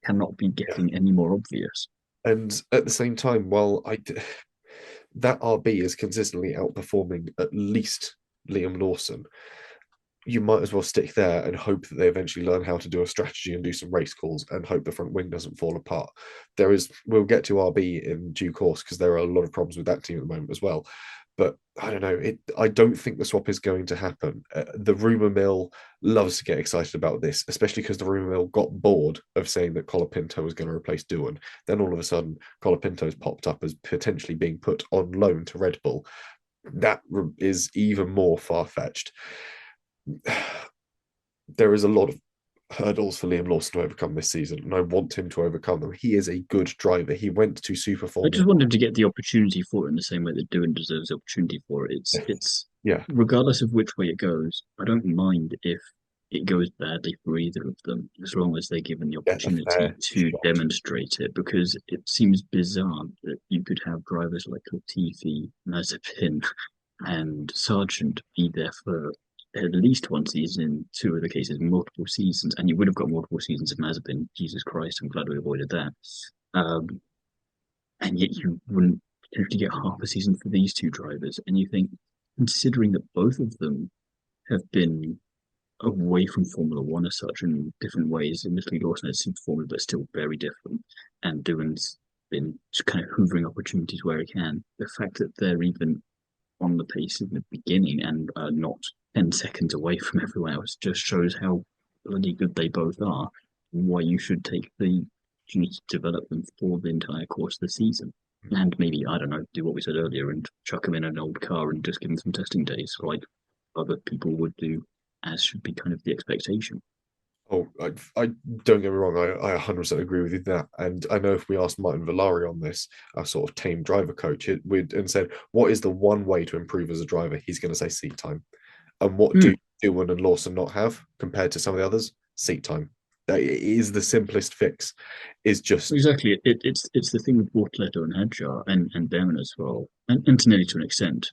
Cannot be Yeah. getting any more obvious. And at the same time, that RB is consistently outperforming at least Liam Lawson, you might as well stick there and hope that they eventually learn how to do a strategy and do some race calls and hope the front wing doesn't fall apart. We'll get to RB in due course because there are a lot of problems with that team at the moment as well. But I don't know. I don't think the swap is going to happen. The rumor mill loves to get excited about this, especially because the rumor mill got bored of saying that Colapinto was going to replace Doohan. Then all of a sudden, Colapinto's popped up as potentially being put on loan to Red Bull. That is even more far fetched. There is a lot of hurdles for Liam Lawson to overcome this season, and I want him to overcome them. He is a good driver. He went to Super I Formula. just want him to get the opportunity for it in the same way that Doohan deserves the opportunity for it. It's Yeah, regardless of which way it goes, I don't mind if it goes badly for either of them, as long as they're given the get a opportunity fair to shot. demonstrate it. Because it seems bizarre that you could have drivers like Latifi, Mazepin, and Sargent be there for at least one season, in two of the cases, multiple seasons, and you would have got multiple seasons of Mazepin. Jesus Christ, I'm glad we avoided that. Um, and yet you wouldn't potentially get half a season for these two drivers. And you think, considering that both of them have been away from Formula One as such in different ways, admittedly Lawson has Super Formula, but still very different. And Doohan's been just kind of hoovering opportunities where he can. The fact that they're even on the pace in the beginning and not 10 seconds away from everyone else just shows how bloody good they both are. Why you should take the opportunity to develop them for the entire course of the season. And maybe, I don't know, do what we said earlier and chuck them in an old car and just give them some testing days like other people would do, as should be kind of the expectation. Oh, I don't get me wrong. I 100% agree with you that. And I know if we asked Martin Villari on this, our sort of team driver coach, we'd and said, what is the one way to improve as a driver? He's going to say seat time. And what do Hmm. Doohan and Lawson not have compared to some of the others? Seat time. That is the simplest fix. Is just Exactly. It's the thing with Bortoleto and Hadjar and Behrman as well, and Tinelli to an extent.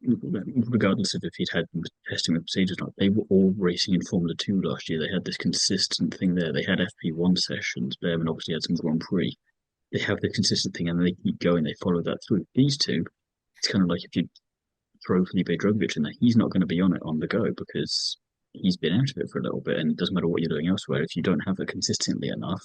Regardless of if he'd had testing with Mercedes or not, they were all racing in Formula 2 last year. They had this consistent thing there. They had FP1 sessions. Behrman obviously had some Grand Prix. They have the consistent thing and they keep going. They follow that through. These two, it's kind of like if you throw Felipe Drogovic in there, he's not going to be on it on the go because he's been out of it for a little bit. And it doesn't matter what you're doing elsewhere. If you don't have it consistently enough,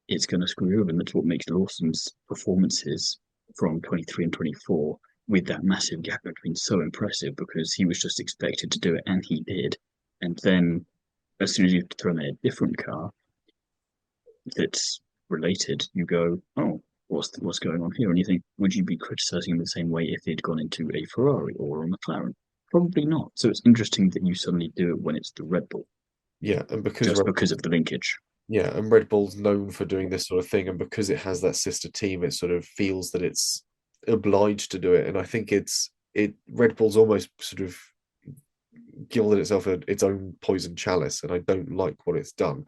it's going to screw you over. And that's what makes Lawson's performances from 23 and 24 with that massive gap between so impressive because he was just expected to do it and he did. And then as soon as you throw in a different car that's related, you go, oh, what's going on here? And you think, would you be criticizing him the same way if he'd gone into a Ferrari or a McLaren? Probably not. So it's interesting that you suddenly do it when it's the Red Bull, yeah, and because just because of the linkage. yeah, and Red Bull's known for doing this sort of thing, and because it has that sister team, it sort of feels that it's obliged to do it. And I think it Red Bull's almost sort of gilded itself its own poison chalice, and I don't like what it's done.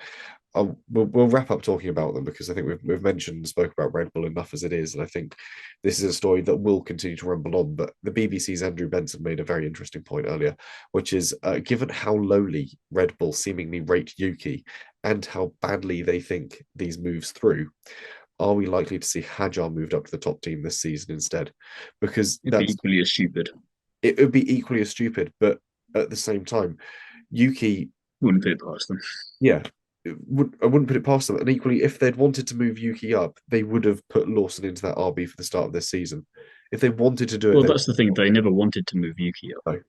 We'll wrap up talking about them because I think we've mentioned and spoke about Red Bull enough as it is, and I think this is a story that will continue to rumble on. But the BBC's Andrew Benson made a very interesting point earlier, which is given how lowly Red Bull seemingly rate Yuki and how badly they think these moves through, are we likely to see Hajar moved up to the top team this season instead? Because It'd be equally as stupid. it would be equally as stupid, but at the same time, Yuki, Wouldn't put it past them. yeah, I wouldn't put it past them. And equally, if they'd wanted to move Yuki up, they would have put Lawson into that RB for the start of this season. If they wanted to do it, Well, they that's the thing. They never wanted to move Yuki up. would.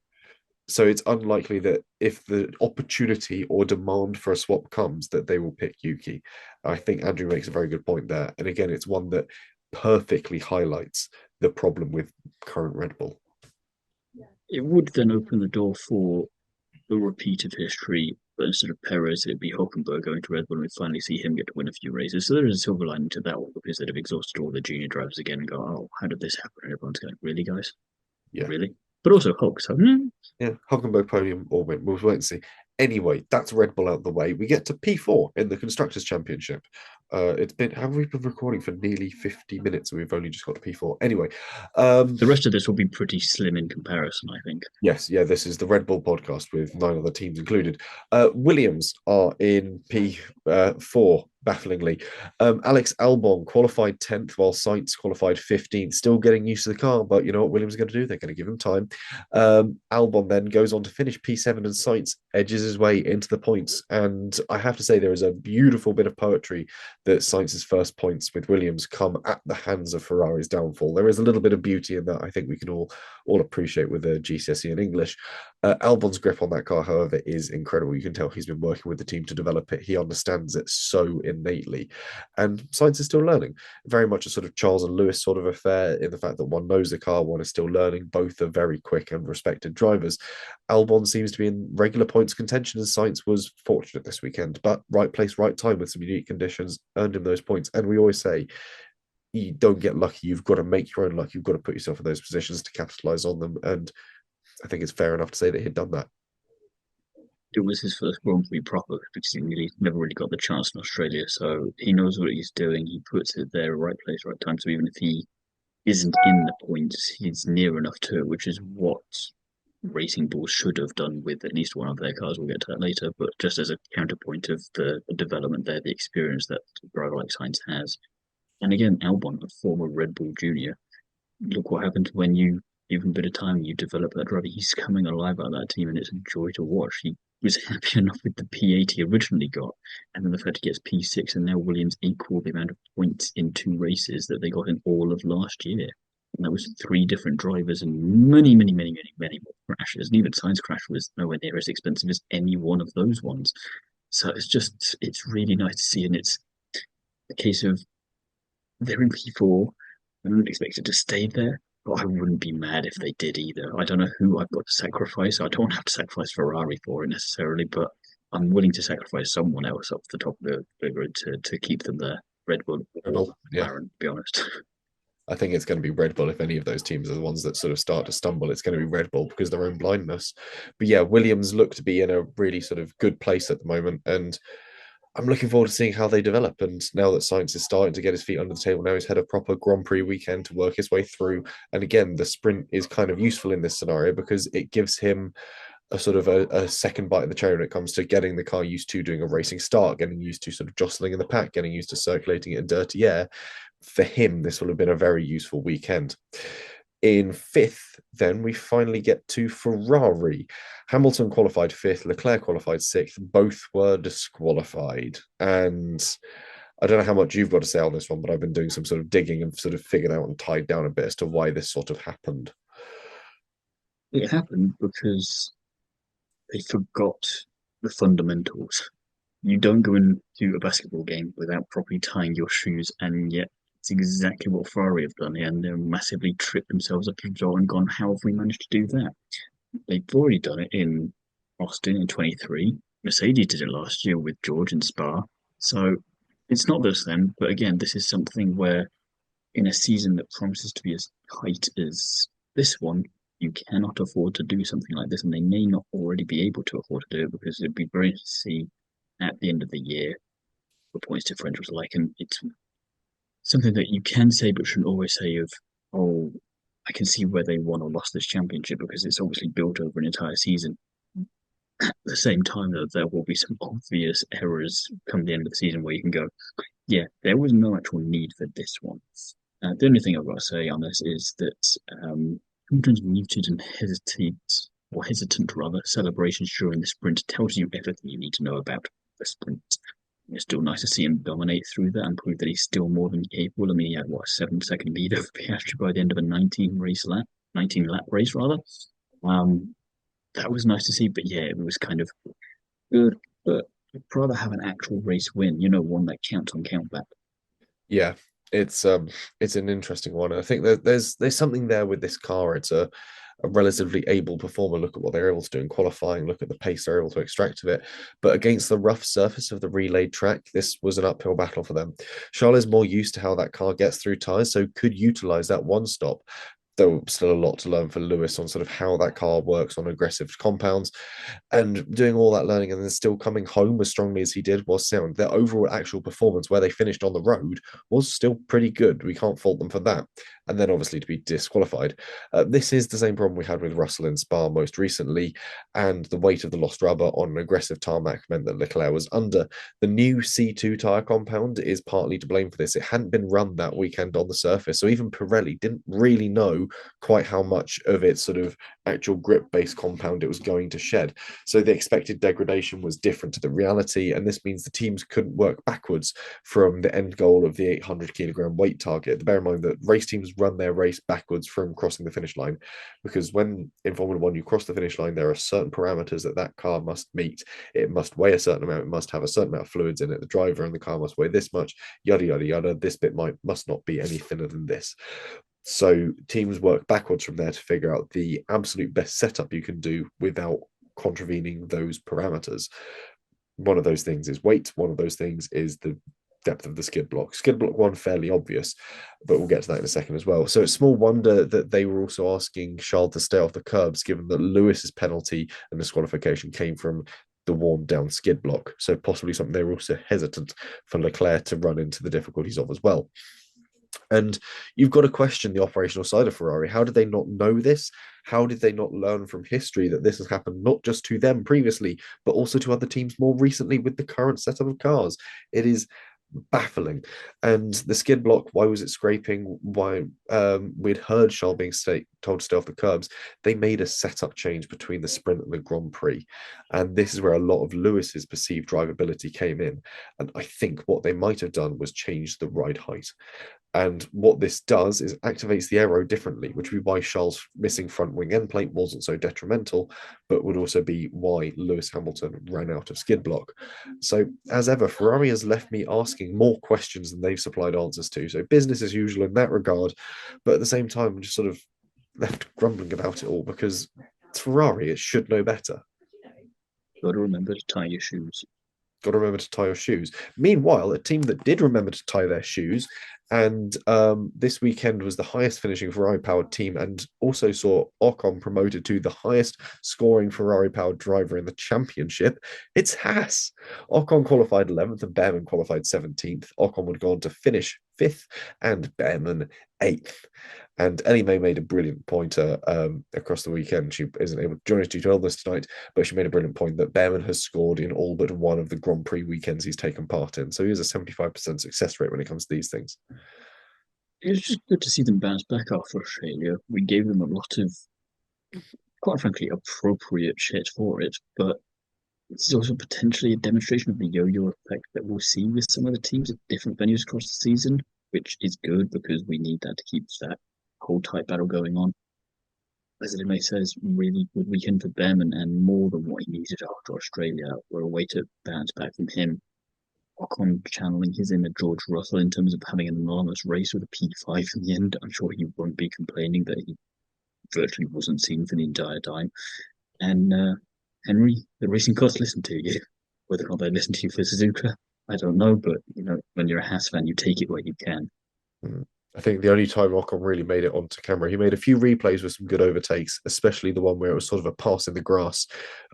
So it's unlikely that if the opportunity or demand for a swap comes, that they will pick Yuki. I think Andrew makes a very good point there. And again, it's one that perfectly highlights the problem with current Red Bull. It would then open the door for a repeat of history, but instead of Perez, it'd be Hulkenberg going to Red Bull, and we finally see him get to win a few races. So there is a silver lining to that one because they'd have exhausted all the junior drivers again and go, "Oh, how did this happen?" And everyone's going, "Really, guys? Yeah. Really?" But also Hulk. So Yeah, Hulkenberg podium or win. We'll wait and see. Anyway, that's Red Bull out of the way. We get to P4 in the Constructors' Championship. It's been, have we been recording for nearly 50 minutes and we've only just got to P4? Anyway, the rest of this will be pretty slim in comparison, I think. yes, yeah, this is the Red Bull podcast with 9 other teams included. Williams are in P4, bafflingly. Alex Albon qualified 10th, while Sainz qualified 15th. Still getting used to the car, but you know what Williams are going to do? They're going to give him time. Albon then goes on to finish P7, and Sainz edges his way into the points. And I have to say, there is a beautiful bit of poetry that Sainz's first points with Williams come at the hands of Ferrari's downfall. There is a little bit of beauty in that. I think we can all appreciate with the GCSE in English. Albon's grip on that car, however, is incredible. You can tell he's been working with the team to develop it. He understands it so innately. And Sainz is still learning. Very much a sort of Charles and Lewis sort of affair in the fact that one knows the car, one is still learning. Both are very quick and respected drivers. Albon seems to be in regular points contention, and Sainz was fortunate this weekend, but right place, right time with some unique conditions earned him those points. And we always say, you don't get lucky. You've got to make your own luck. You've got to put yourself in those positions to capitalize on them. And I think it's fair enough to say that he'd done that. It was his first Grand Prix proper because he really never really got the chance in Australia. So he knows what he's doing. He puts it there, right place, right time. So even if he isn't in the points, he's near enough to it, which is what Racing Bulls should have done with at least one of their cars. We'll get to that later. But just as a counterpoint of the development there, the experience that a driver like Sainz has. And again, Albon, a former Red Bull junior, look what happened when you give him a bit of time, you develop that driver. He's coming alive out of that team, and it's a joy to watch. He was happy enough with the P8 he originally got, and then the fact he gets P6, and now Williams equal the amount of points in 2 races that they got in all of last year. And that was 3 different drivers and many, many, many, many, many more crashes. And even Sainz crash was nowhere near as expensive as any one of those ones. So it's really nice to see. And it's a case of they're in P4. I don't expect it to stay there, but I wouldn't be mad if they did either. I don't know who I've got to sacrifice. I don't have to sacrifice Ferrari for it necessarily, but I'm willing to sacrifice someone else up the top of the grid to keep them there. Red Bull or Yeah. McLaren, to be honest. I think it's going to be Red Bull. If any of those teams are the ones that sort of start to stumble, it's going to be Red Bull because of their own blindness. But yeah, Williams look to be in a really sort of good place at the moment. And I'm looking forward to seeing how they develop. And now that Sainz is starting to get his feet under the table, now he's had a proper Grand Prix weekend to work his way through. And again, the sprint is kind of useful in this scenario because it gives him a sort of a second bite of the cherry when it comes to getting the car used to doing a racing start, getting used to sort of jostling in the pack, getting used to circulating it in dirty air. For him, this will have been a very useful weekend. In fifth, then we finally get to Ferrari. Hamilton qualified fifth, Leclerc qualified sixth. Both were disqualified. And I don't know how much you've got to say on this one, but I've been doing some sort of digging and sort of figured out and tied down a bit as to why this sort of happened. It happened because they forgot the fundamentals. You don't go into a basketball game without properly tying your shoes, and yet it's exactly what Ferrari have done here, and they're massively tripped themselves up in jaw and gone, how have we managed to do that? They've already done it in Austin in 23. Mercedes did it last year with George in Spa. So it's not this then, but again, this is something where in a season that promises to be as tight as this one, you cannot afford to do something like this, and they may not already be able to afford to do it because it'd be very to see at the end of the year the points differentials like, and it's something that you can say but shouldn't always say of, oh, I can see where they won or lost this championship because it's obviously built over an entire season. At the same time, though, there will be some obvious errors come the end of the season where you can go, yeah, there was no actual need for this one. The only thing I've got to say on this is that Hamilton's muted and hesitant rather, celebrations during the sprint tells you everything you need to know about the sprint. It's still nice to see him dominate through that and prove that he's still more than capable. I mean, he had what, a 7 second lead over Piastri by the end of a 19 lap race rather. Um, that was nice to see, but yeah, it was kind of good. But I'd rather have an actual race win, one that counts on countback. Yeah, it's an interesting one. I think that there's something there with this car. It's a relatively able performer. Look at what they're able to do in qualifying. Look at the pace they're able to extract of it. But against the rough surface of the relayed track, this was an uphill battle for them. Charles is more used to how that car gets through tires, so could utilize that one stop. Though still a lot to learn for Lewis on sort of how that car works on aggressive compounds, and doing all that learning and then still coming home as strongly as he did was sound. Their overall actual performance, where they finished on the road, was still pretty good. We can't fault them for that. And then obviously to be disqualified. This is the same problem we had with Russell in Spa most recently, and the weight of the lost rubber on an aggressive tarmac meant that Leclerc was under. The new C2 tyre compound is partly to blame for this. It hadn't been run that weekend on the surface, so even Pirelli didn't really know quite how much of its sort of actual grip-based compound it was going to shed. So the expected degradation was different to the reality, and this means the teams couldn't work backwards from the end goal of the 800 kilogram weight target. Bear in mind that race teams run their race backwards from crossing the finish line, because when in Formula One you cross the finish line, there are certain parameters that that car must meet. It must weigh a certain amount, it must have a certain amount of fluids in it. The driver and the car must weigh this much, yada yada yada. This bit must not be any thinner than this. So teams work backwards from there to figure out the absolute best setup you can do without contravening those parameters. One of those things is weight. One of those things is the depth of the skid block. Skid block one, fairly obvious, but we'll get to that in a second as well. So it's small wonder that they were also asking Charles to stay off the curbs, given that Lewis's penalty and disqualification came from the worn down skid block. So possibly something they were also hesitant for Leclerc to run into the difficulties of as well. And you've got to question the operational side of Ferrari. How did they not know this? How did they not learn from history that this has happened not just to them previously, but also to other teams more recently with the current setup of cars? It is baffling. And the skid block, why was it scraping? Why we'd heard Charles being told to stay off the curbs. They made a setup change between the sprint and the Grand Prix. And this is where a lot of Lewis's perceived drivability came in. And I think what they might have done was change the ride height. And what this does is activates the aero differently, which would be why Charles' missing front wing end plate wasn't so detrimental, but would also be why Lewis Hamilton ran out of skid block. So, as ever, Ferrari has left me asking more questions than they've supplied answers to. So, business as usual in that regard. But at the same time, I'm just sort of left grumbling about it all because it's Ferrari, it should know better. Got to remember to tie your shoes. Got to remember to tie your shoes. Meanwhile, a team that did remember to tie their shoes, and this weekend was the highest finishing Ferrari powered team, and also saw Ocon promoted to the highest scoring Ferrari powered driver in the championship. It's Haas. Ocon qualified 11th and Behrman qualified 17th. Ocon would go on to finish 5th and Behrman 8th. And Ellie-May made a brilliant pointer across the weekend. She isn't able to join us due to illness tonight, but she made a brilliant point that Behrman has scored in all but one of the Grand Prix weekends he's taken part in. So he has a 75% success rate when it comes to these things. It was just good to see them bounce back after Australia. We gave them a lot of, quite frankly, appropriate shit for it, but it's also potentially a demonstration of the yo-yo effect that we'll see with some of the teams at different venues across the season, which is good because we need that to keep that whole tight battle going on. As Ellie-May says, really good weekend for Behrman and more than what he needed after Australia. We're a way to bounce back from him. Ocon channeling his inner George Russell in terms of having an enormous race with a P5 in the end. I'm sure he won't be complaining that he virtually wasn't seen for the entire time. And Henry, the racing gods listen to you. Whether or not they listen to you for Suzuka, I don't know. But when you're a Haas fan, you take it where you can. I think the only time Ocon really made it onto camera, he made a few replays with some good overtakes, especially the one where it was sort of a pass in the grass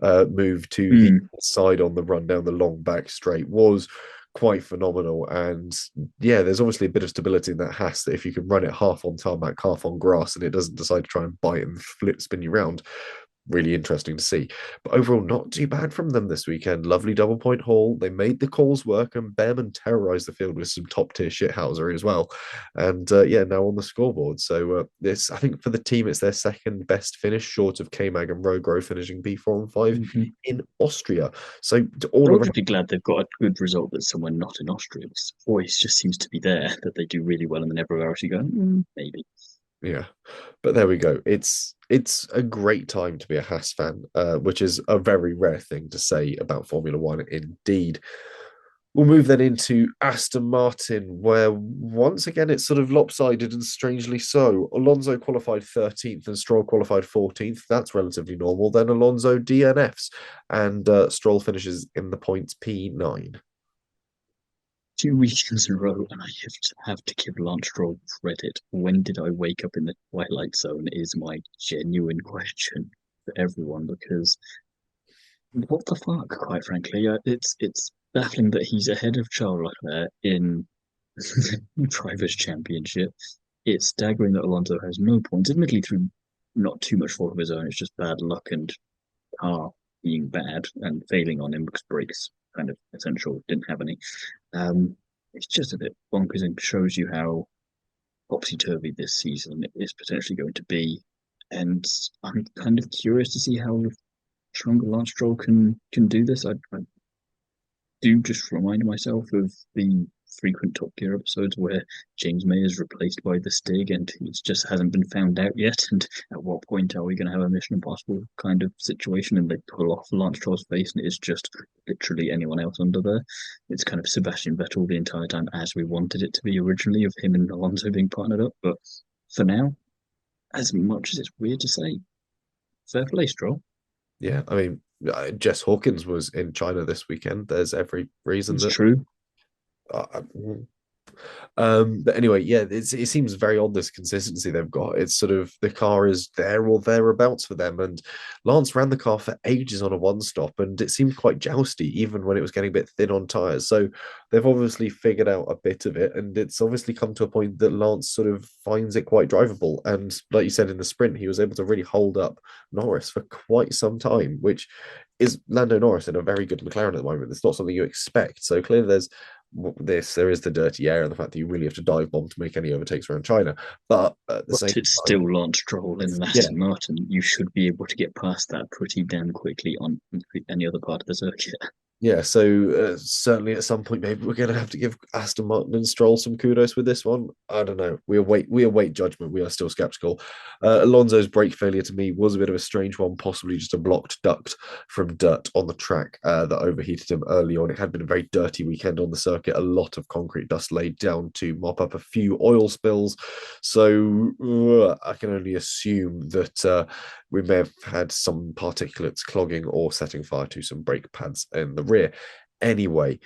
move to the side on the run down the long back straight was quite phenomenal. And yeah, there's obviously a bit of stability in that Haas that if you can run it half on tarmac, half on grass, and it doesn't decide to try and bite and spin you around, really interesting to see. But overall, not too bad from them this weekend. Lovely double point haul. They made the calls work, and Behrman terrorized the field with some top tier shithousery as well. And yeah, now on the scoreboard. So this, I think, for the team, it's their second best finish, short of K-Mag and Rogro finishing P4 and 5 Mhm. in Austria. So all They'll around, just be glad they've got a good result that's somewhere not in Austria. This voice just seems to be there that they do really well, and then everywhere else you go, maybe. yeah. But there we go. It's a great time to be a Haas fan, which is a very rare thing to say about Formula One indeed. We'll move then into Aston Martin, where once again it's sort of lopsided and strangely so. Alonso qualified 13th and Stroll qualified 14th. That's relatively normal. Then Alonso DNFs and Stroll finishes in the points P9. 2 weekends in a row, and I have to give Lance Stroll credit. When did I wake up in the twilight zone? Is my genuine question for everyone because what the fuck, quite frankly, it's baffling that he's ahead of Charles Leclerc in Drivers' Championship. It's staggering that Alonso has no points, admittedly through not too much fault of his own. It's just bad luck and car being bad and failing on him because brakes kind of essential didn't have any. Um, it's just a bit bonkers and shows you how topsy turvy this season is potentially going to be. And I'm kind of curious to see how stronger Lance Stroll can do this. I do just remind myself of the frequent Top Gear episodes where James May is replaced by the Stig and it just hasn't been found out yet. And at what point are we going to have a Mission Impossible kind of situation and they pull off Lance Stroll's face and it's just literally anyone else under there? It's kind of Sebastian Vettel the entire time as we wanted it to be originally, of him and Alonso being partnered up. But for now, as much as it's weird to say, fair play, Stroll. Yeah, I mean, Jess Hawkins was in China this weekend. There's every reason It's that true. uh, but anyway, yeah, it seems very odd this consistency they've got. It's sort of the car is there or thereabouts for them. And Lance ran the car for ages on a one stop, and it seemed quite jousty even when it was getting a bit thin on tires. So they've obviously figured out a bit of it, and it's obviously come to a point that Lance sort of finds it quite drivable. And like you said in the sprint, he was able to really hold up Norris for quite some time, which is Lando Norris in a very good McLaren at the moment. It's not something you expect. So clearly there is the dirty air and the fact that you really have to dive bomb to make any overtakes around China. But at the same But it's time, still Lance Stroll in an yeah, Aston Martin. You should be able to get past that pretty damn quickly on any other part of the circuit. yeah, so certainly at some point, maybe we're going to have to give Aston Martin and Stroll some kudos with this one. I don't know. We await judgment. We are still skeptical. Alonso's brake failure to me was a bit of a strange one, possibly just a blocked duct from dirt on the track that overheated him early on. It had been a very dirty weekend on the circuit. A lot of concrete dust laid down to mop up a few oil spills. So I can only assume that we may have had some particulates clogging or setting fire to some brake pads in the rear. Anyway,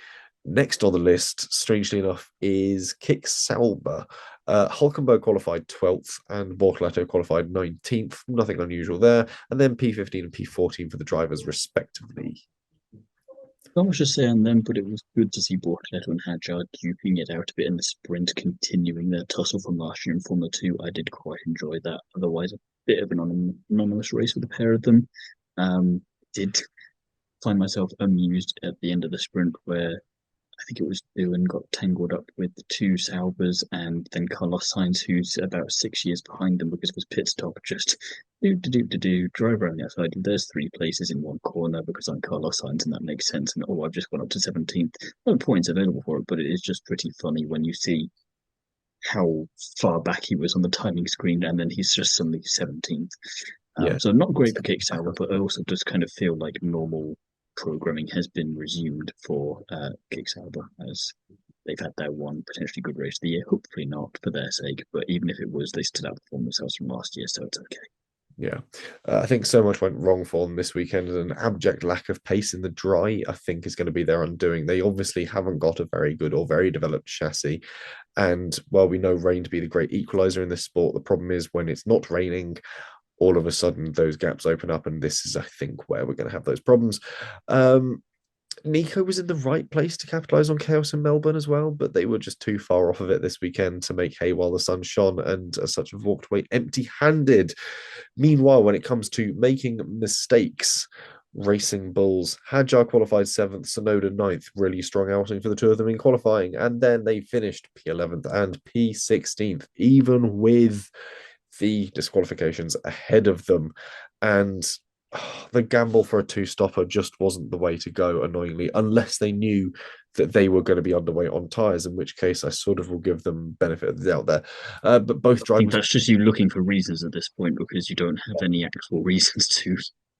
next on the list, strangely enough, is Kick Sauber. Hulkenberg qualified 12th and Bortoleto qualified 19th. Nothing unusual there. And then P15 and P14 for the drivers, respectively. Not much to say on them, but it was good to see Bortoleto and Hadjar duking it out a bit in the sprint, continuing their tussle from last year in Formula 2. I did quite enjoy that. Otherwise, a bit of an anonymous race with the pair of them. Did find myself amused at the end of the sprint where I think it was Ewan got tangled up with the two Saubers and then Carlos Sainz, who's about 6 years behind them because of his pit stop, just do drive around the outside. There's 3 places in one corner because I'm Carlos Sainz and that makes sense. And oh, I've just gone up to 17th. No points available for it, but it is just pretty funny when you see how far back he was on the timing screen and then he's just suddenly 17th. Yeah. So not great for Kick Sauber, but I also just kind of feel like normal programming has been resumed for Kick Sauber as they've had their one potentially good race of the year. Hopefully not for their sake, but even if it was, they still outperformed themselves from last year, so it's okay. Yeah, I think so much went wrong for them this weekend, and an abject lack of pace in the dry, I think, is going to be their undoing. They obviously haven't got a very good or very developed chassis. And while we know rain to be the great equalizer in this sport, the problem is when it's not raining, all of a sudden those gaps open up. And this is, I think, where we're going to have those problems. Nico was in the right place to capitalize on chaos in Melbourne as well, but they were just too far off of it this weekend to make hay while the sun shone, and as such have walked away empty-handed. Meanwhile, when it comes to making mistakes, Racing Bulls, Hadjar qualified seventh, Sonoda ninth. Really strong outing for the two of them in qualifying, and then they finished P11th and P16th, even with the disqualifications ahead of them. And the gamble for a two-stopper just wasn't the way to go, annoyingly, unless they knew that they were going to be underweight on tyres, in which case I sort of will give them benefit of the doubt there. But both I think drivers, that's just you looking for reasons at this point because you don't have any actual reasons to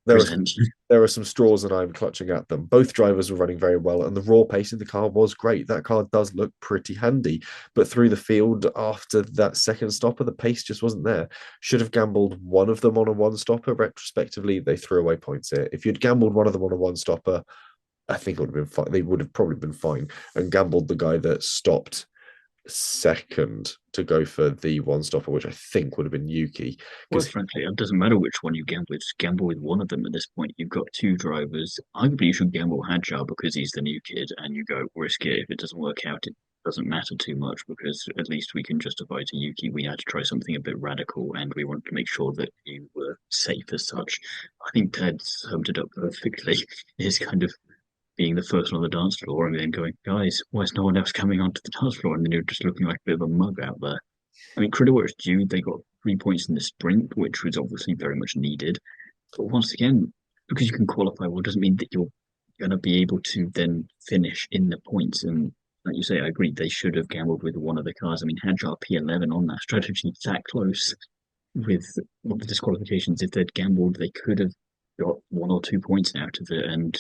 there are some present. there are some straws and I'm clutching at them. Both drivers were running very well, and the raw pace in the car was great. That car does look pretty handy, but through the field after that second stopper, the pace just wasn't there. Should have gambled one of them on a one stopper. Retrospectively, they threw away points here. If you'd gambled one of them on a one stopper, I think it would have been fine. They would have probably been fine, and gambled the guy that stopped second to go for the one stopper, which I think would have been Yuki, Quite because frankly, it doesn't matter which one you gamble with. Just gamble with one of them at this point. You've got two drivers. Arguably, you should gamble Hadjar because he's the new kid, and you go risk it. If it doesn't work out, it doesn't matter too much because at least we can justify to Yuki we had to try something a bit radical, and we want to make sure that you were safe as such. I think Ted summed it up perfectly. Is kind of being the first on the dance floor and then going, guys, why is no one else coming onto the dance floor? And then you're just looking like a bit of a mug out there. I mean, credit where it's due, they got 3 points in the sprint, which was obviously very much needed. But once again, because you can qualify well, doesn't mean that you're going to be able to then finish in the points. And like you say, I agree, they should have gambled with one of the cars. I mean, Hadjar P11 on that strategy that close with all the disqualifications. If they'd gambled, they could have got 1 or 2 points out of it. And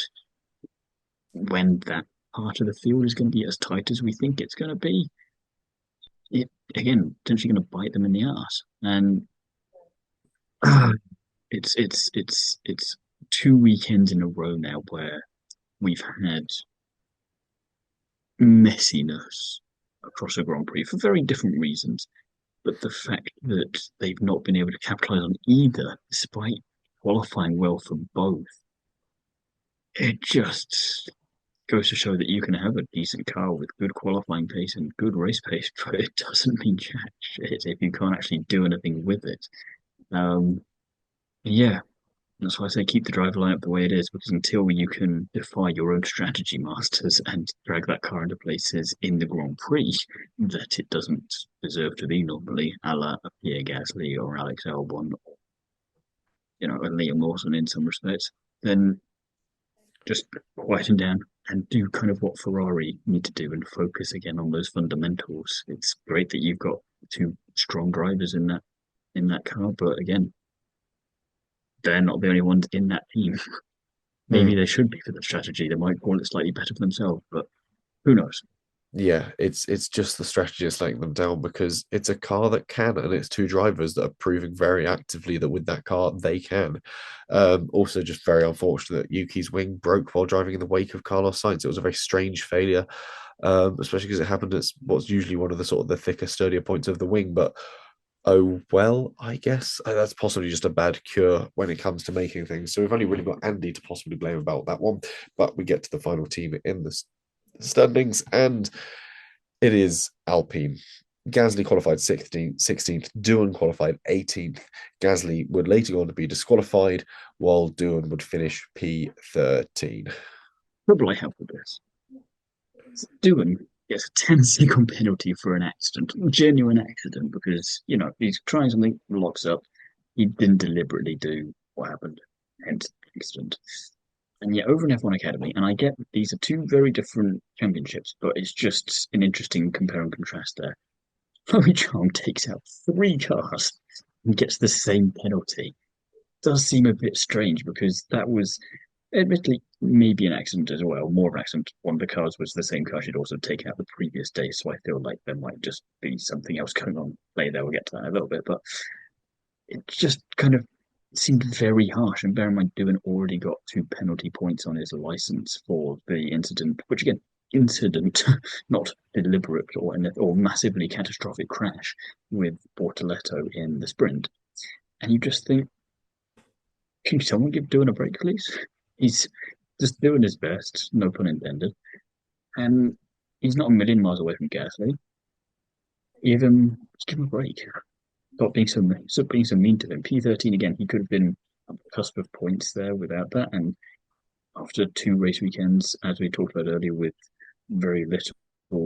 when that part of the field is going to be as tight as we think it's going to be, it again potentially going to bite them in the ass. And it's 2 weekends in a row now where we've had messiness across the Grand Prix for very different reasons. But the fact that they've not been able to capitalize on either, despite qualifying well for both, it just goes to show that you can have a decent car with good qualifying pace and good race pace, but it doesn't mean jack shit if you can't actually do anything with it. Um, yeah, that's why I say keep the drive lineup the way it is, because until you can defy your own strategy masters and drag that car into places in the Grand Prix that it doesn't deserve to be normally, a la a Pierre Gasly or Alex Albon, or, a Liam Lawson in some respects, then just quieten down and do kind of what Ferrari need to do and focus again on those fundamentals. It's great that you've got two strong drivers in that car, but again, they're not the only ones in that team. Maybe mm, they should be for the strategy. They might call it slightly better for themselves, but who knows? yeah, it's just the strategy that's letting them down because it's a car that can, and it's two drivers that are proving very actively that with that car they can. Also, just very unfortunate that Yuki's wing broke while driving in the wake of Carlos Sainz. It was a very strange failure, especially because it happened at what's usually one of the sort of the thicker, sturdier points of the wing. But oh well, I guess that's possibly just a bad cure when it comes to making things. So we've only really got Andy to possibly blame about that one. But we get to the final team in the standings, and it is Alpine. Gasly qualified 16th, Doohan qualified 18th. Gasly would later go on to be disqualified, while Doohan would finish P13. What will I help with this? Doohan gets a 10-second penalty for an accident, a genuine accident, because, he's trying something, locks up. He didn't deliberately do what happened, hence accident. And yet, over in F1 Academy, and I get these are two very different championships, but it's just an interesting compare and contrast there. Chloe Charm takes out three cars and gets the same penalty. Does seem a bit strange because that was admittedly maybe an accident as well, more of an accident. One of the cars was the same car she'd also taken out the previous day, so I feel like there might just be something else going on later. We'll get to that in a little bit, but it just kind of seemed very harsh. And bear in mind, Doohan already got 2 penalty points on his license for the incident, which again, incident, not deliberate or massively catastrophic crash with Bortoletto in the sprint. And you just think, can someone give Doohan a break, please? He's just doing his best, no pun intended. And he's not a million miles away from Gasly. Give him a break. Stop being so mean to him. P13 again, he could have been on the cusp of points there without that. And after two race weekends, as we talked about earlier, with very little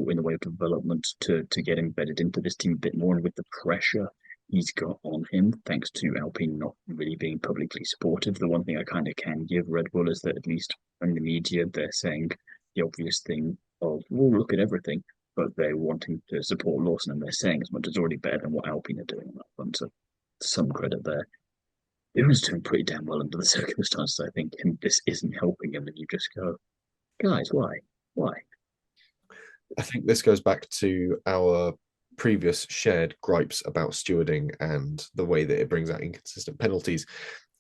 in the way of development to get embedded into this team a bit more, and with the pressure he's got on him, thanks to Alpine not really being publicly supportive. The one thing I kind of can give Red Bull is that at least in the media, they're saying the obvious thing of, "We'll look at everything," but they're wanting to support Lawson, and they're saying as much as already better than what Alpine are doing on that front. So some credit there. He was doing pretty damn well under the circumstances, I think, and this isn't helping him. And you just go, guys, why? Why? I think this goes back to our previous shared gripes about stewarding and the way that it brings out inconsistent penalties.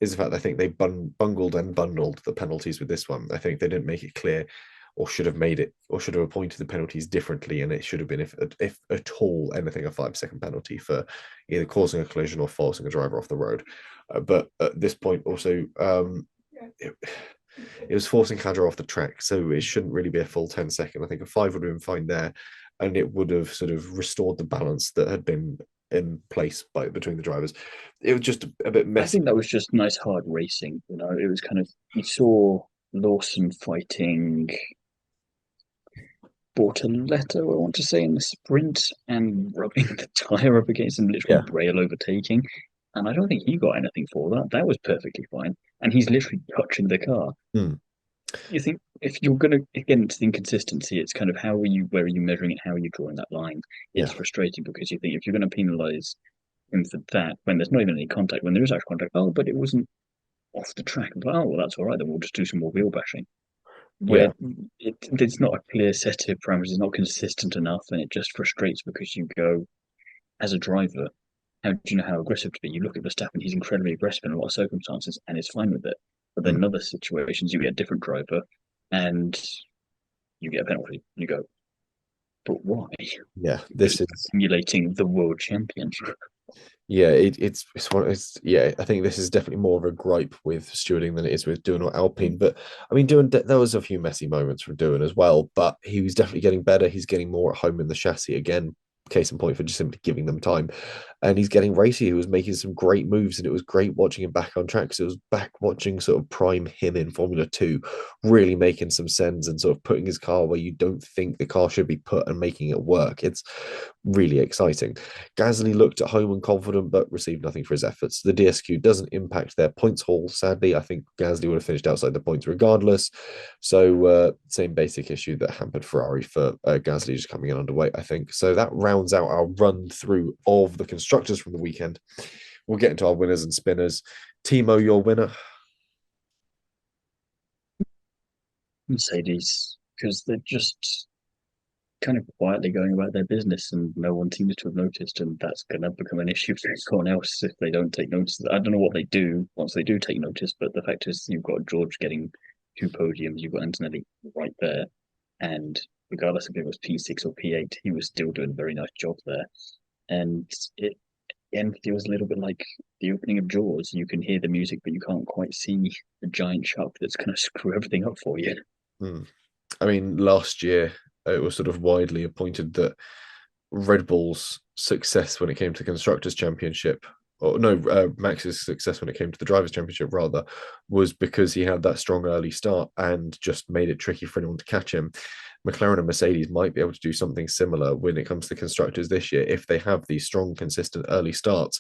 Is the fact that I think they bungled and bundled the penalties with this one. I think they didn't make it clear, or should have made it, or should have appointed the penalties differently, and it should have been, if at all, anything, a 5 second penalty for either causing a collision or forcing a driver off the road. But at this point, also, it, it was forcing Cadro off the track, so it shouldn't really be a full 10 second. I think a 5 would have been fine there, and it would have sort of restored the balance that had been in place between the drivers. It was just a bit I messy. think that was just nice hard racing. It was kind of you saw Lawson fighting Bortoletto, I want to say, in the sprint and rubbing the tire up against him, literally Yeah. rail overtaking. And I don't think he got anything for that. That was perfectly fine. And he's literally touching the car. Hmm. You think if you're gonna again it's the inconsistency, it's kind of where are you measuring it, how are you drawing that line? It's Yeah. frustrating because you think if you're gonna penalise him for that when there's not even any contact, when there is actual contact, oh, but it wasn't off the track. Oh, well, that's all right. Then we'll just do some more wheel bashing. Yeah. Where it's not a clear set of parameters, it's not consistent enough, and it just frustrates because you go, as a driver, how do you know how aggressive to be? You look at Verstappen, he's incredibly aggressive in a lot of circumstances, and it's fine with it. But then Hmm. in other situations, you get a different driver, and you get a penalty. You go, but why? Yeah. Because This is emulating the world champion. Yeah, it's one. It's yeah. I think this is definitely more of a gripe with stewarding than it is with Doohan or Alpine. But I mean, Doohan, there was a few messy moments from Doohan as well. But he was definitely getting better. He's getting more at home in the chassis again. Case in point for just simply giving them time, and he's getting racy. He was making some great moves, and it was great watching him back on track. Because it was back watching sort of prime him in Formula Two, really making some sense and sort of putting his car where you don't think the car should be put and making it work. It's really exciting. Gasly looked at home and confident, but received nothing for his efforts. The DSQ doesn't impact their points haul, sadly. I think Gasly would have finished outside the points regardless. So, same basic issue that hampered Ferrari for Gasly just coming in underweight, I think. So, that rounds out our run through of the constructors from the weekend. We'll get into our winners and spinners. Thiemo, your winner. Mercedes, because they're just kind of quietly going about their business and no one seems to have noticed, and that's going to become an issue for everyone else if they don't take notice. I don't know what they do once they do take notice, but the fact is you've got George getting two podiums, you've got Antonelli right there, and regardless if it was P6 or P8, he was still doing a very nice job there. And it again feels a little bit like the opening of Jaws. You can hear the music, but you can't quite see the giant shark that's going to screw everything up for you. Hmm. I mean, last year it was sort of widely appointed that Red Bull's success when it came to the Constructors' Championship, or no, Max's success when it came to the Drivers' Championship, rather, was because he had that strong early start and just made it tricky for anyone to catch him. McLaren and Mercedes might be able to do something similar when it comes to constructors this year if they have these strong, consistent early starts.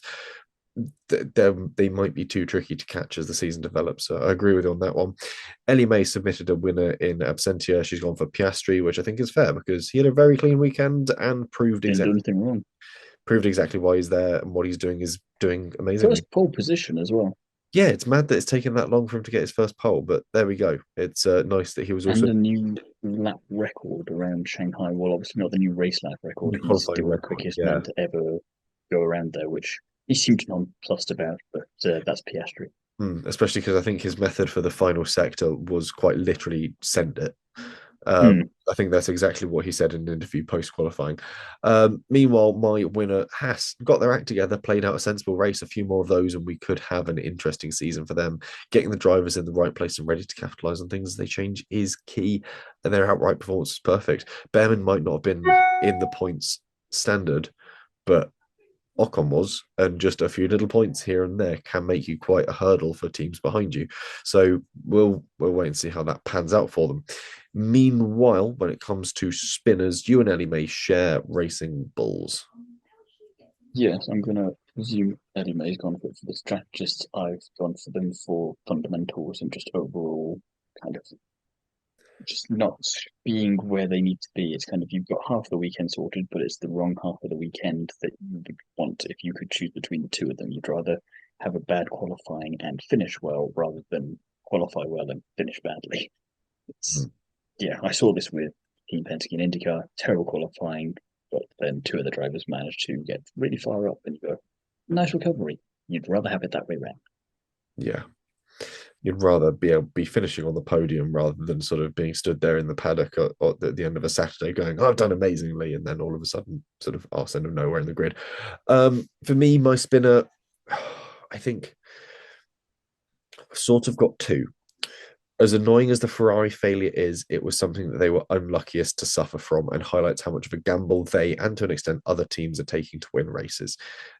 They might be too tricky to catch as the season develops. So I agree with you on that one. Ellie-May submitted a winner in absentia. She's gone for Piastri, which I think is fair because he had a very clean weekend and Didn't do anything wrong. proved exactly why he's there and what he's doing is doing amazingly. First pole position as well. Yeah, it's mad that it's taken that long for him to get his first pole, but there we go. It's nice that he was also And a new lap record around Shanghai. Well, obviously not the new race lap record. the He's qualifying still the record. quickest Yeah. man to ever go around there, which he seemed nonplussed about, but that's Piastri. Especially because I think his method for the final sector was quite literally send it. Hmm. I think that's exactly what he said in an interview post qualifying. Meanwhile, my winner, Haas, got their act together, played out a sensible race, a few more of those, and we could have an interesting season for them. Getting the drivers in the right place and ready to capitalize on things as they change is key, and their outright performance is perfect. Behrman might not have been in the points standard, but Ocon was, and just a few little points here and there can make you quite a hurdle for teams behind you. So we'll wait and see how that pans out for them. Meanwhile, when it comes to spinners, you and Ellie-May share racing bulls. Yes, I'm gonna presume Ellie-May's gone for it for the strategist. I've gone for them for fundamentals and just overall kind of just not being where they need to be. It's kind of you've got half the weekend sorted, but it's the wrong half of the weekend that you would want. If you could choose between the two of them, you'd rather have a bad qualifying and finish well rather than qualify well and finish badly. It's yeah, I saw this with Team Penske and IndyCar, terrible qualifying, but then two of the drivers managed to get really far up and you go, nice recovery. You'd rather have it that way around. Yeah. You'd rather be finishing on the podium rather than sort of being stood there in the paddock at the end of a Saturday going, I've done amazingly, and then all of a sudden sort of arse end of nowhere in the grid. For me, my spinner, I think I've sort of got two. As annoying as the Ferrari failure is, it was something that they were unluckiest to suffer from and highlights how much of a gamble they and to an extent other teams are taking to win races,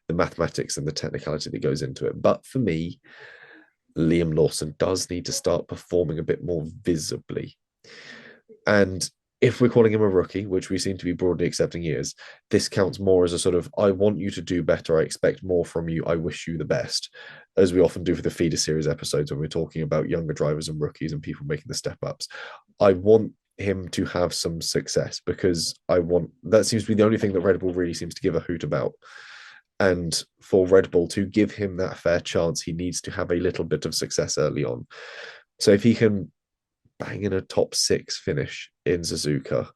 the mathematics and the technicality that goes into it. But for me, Liam Lawson does need to start performing a bit more visibly. And if we're calling him a rookie, which we seem to be broadly accepting he is, this counts more as a sort of, I want you to do better. I expect more from you. I wish you the best, as we often do for the feeder series episodes when we're talking about younger drivers and rookies and people making the step ups. I want him to have some success because that seems to be the only thing that Red Bull really seems to give a hoot about. And for Red Bull to give him that fair chance, he needs to have a little bit of success early on. So if he can bang in a top 6 finish in Suzuka,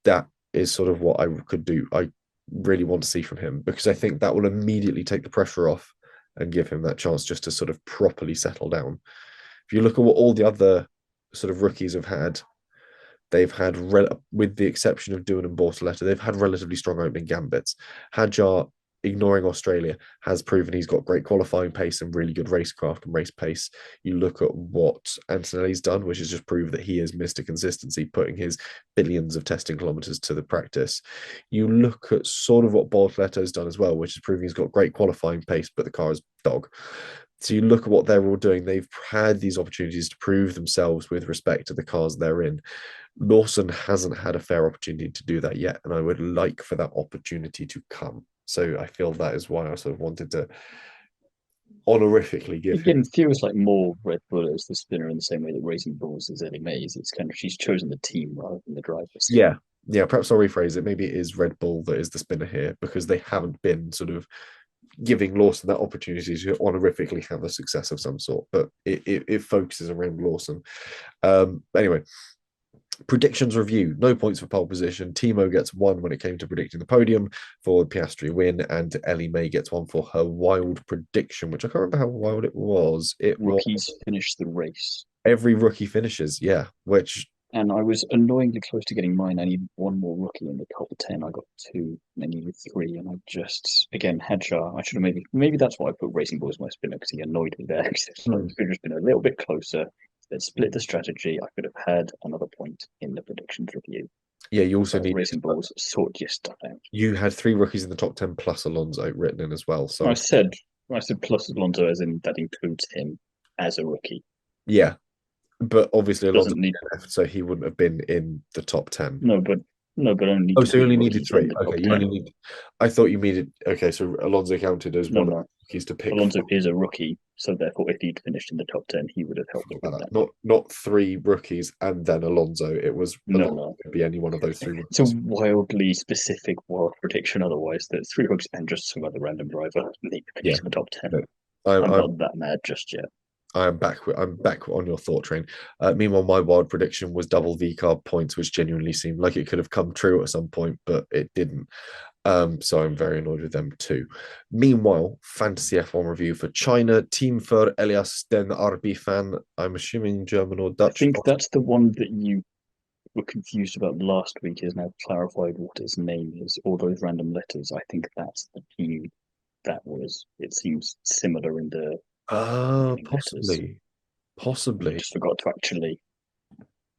that is sort of what I could do. I really want to see from him because I think that will immediately take the pressure off and give him that chance just to sort of properly settle down. If you look at what all the other sort of rookies have had, they've had, with the exception of Doohan and Bortoleto, they've had relatively strong opening gambits. Hadjar, ignoring Australia, has proven he's got great qualifying pace and really good racecraft and race pace. You look at what Antonelli's done, which is just prove that he has Mr. Consistency, putting his billions of testing kilometers to the practice. You look at sort of what Bortoleto's done as well, which is proving he's got great qualifying pace, but the car is dog. So you look at what they're all doing. They've had these opportunities to prove themselves with respect to the cars they're in. Lawson hasn't had a fair opportunity to do that yet, and I would like for that opportunity to come. So I feel that is why I sort of wanted to honorifically give him. Again, feels like more Red Bull as the spinner in the same way that Racing Bulls is Ellie-May. It's kind of she's chosen the team rather than the drivers. Yeah. Yeah, perhaps I'll rephrase it. Maybe it is Red Bull that is the spinner here because they haven't been sort of giving Lawson that opportunity to honorifically have a success of some sort, but it focuses around Lawson. Anyway, predictions review. No points for pole position. Thiemo gets 1 when it came to predicting the podium for the Piastri win, and Ellie-May gets 1 for her wild prediction, which I can't remember how wild it was. Rookies finish the race. Every rookie finishes, yeah, which. And I was annoyingly close to getting mine. I needed one more rookie in the top 10. I got 2, and I needed 3. And I just, again, Hadjar, I should have maybe that's why I put Racing Bulls my spinner because he annoyed me there. Because if I could have just been a little bit closer, then split the strategy, I could have had another point in the predictions review. Yeah, you also need Racing Bulls sort your stuff out. You had 3 rookies in the top 10 plus Alonso written in as well. So I said plus Alonso as in that includes him as a rookie. Yeah. But obviously Alonso doesn't need left, so he wouldn't have been in the top 10. No, but only. Oh, so you only needed 3. Okay, you only need. I thought you needed. Okay, so Alonso counted as one of the rookies to pick. Alonso is a rookie, so therefore, if he'd finished in the top 10, he would have helped with that. Not 3 rookies and then Alonso. It was no. Could be any one of those 3 rookies. It's a wildly specific wild prediction. Otherwise, there's 3 rookies and just some other random driver need to finish in the top 10. I'm not that mad just yet. I'm back on your thought train. Meanwhile, my wild prediction was double VCARB points, which genuinely seemed like it could have come true at some point, but it didn't. So I'm very annoyed with them too. Meanwhile, Fantasy F1 review for China. Team für Elias den RB fan. I'm assuming German or Dutch. I think that's the one that you were confused about last week has now clarified what its name is. All those random letters, I think that's the team that was. It seems similar in the remaining letters. Possibly, I possibly just forgot to actually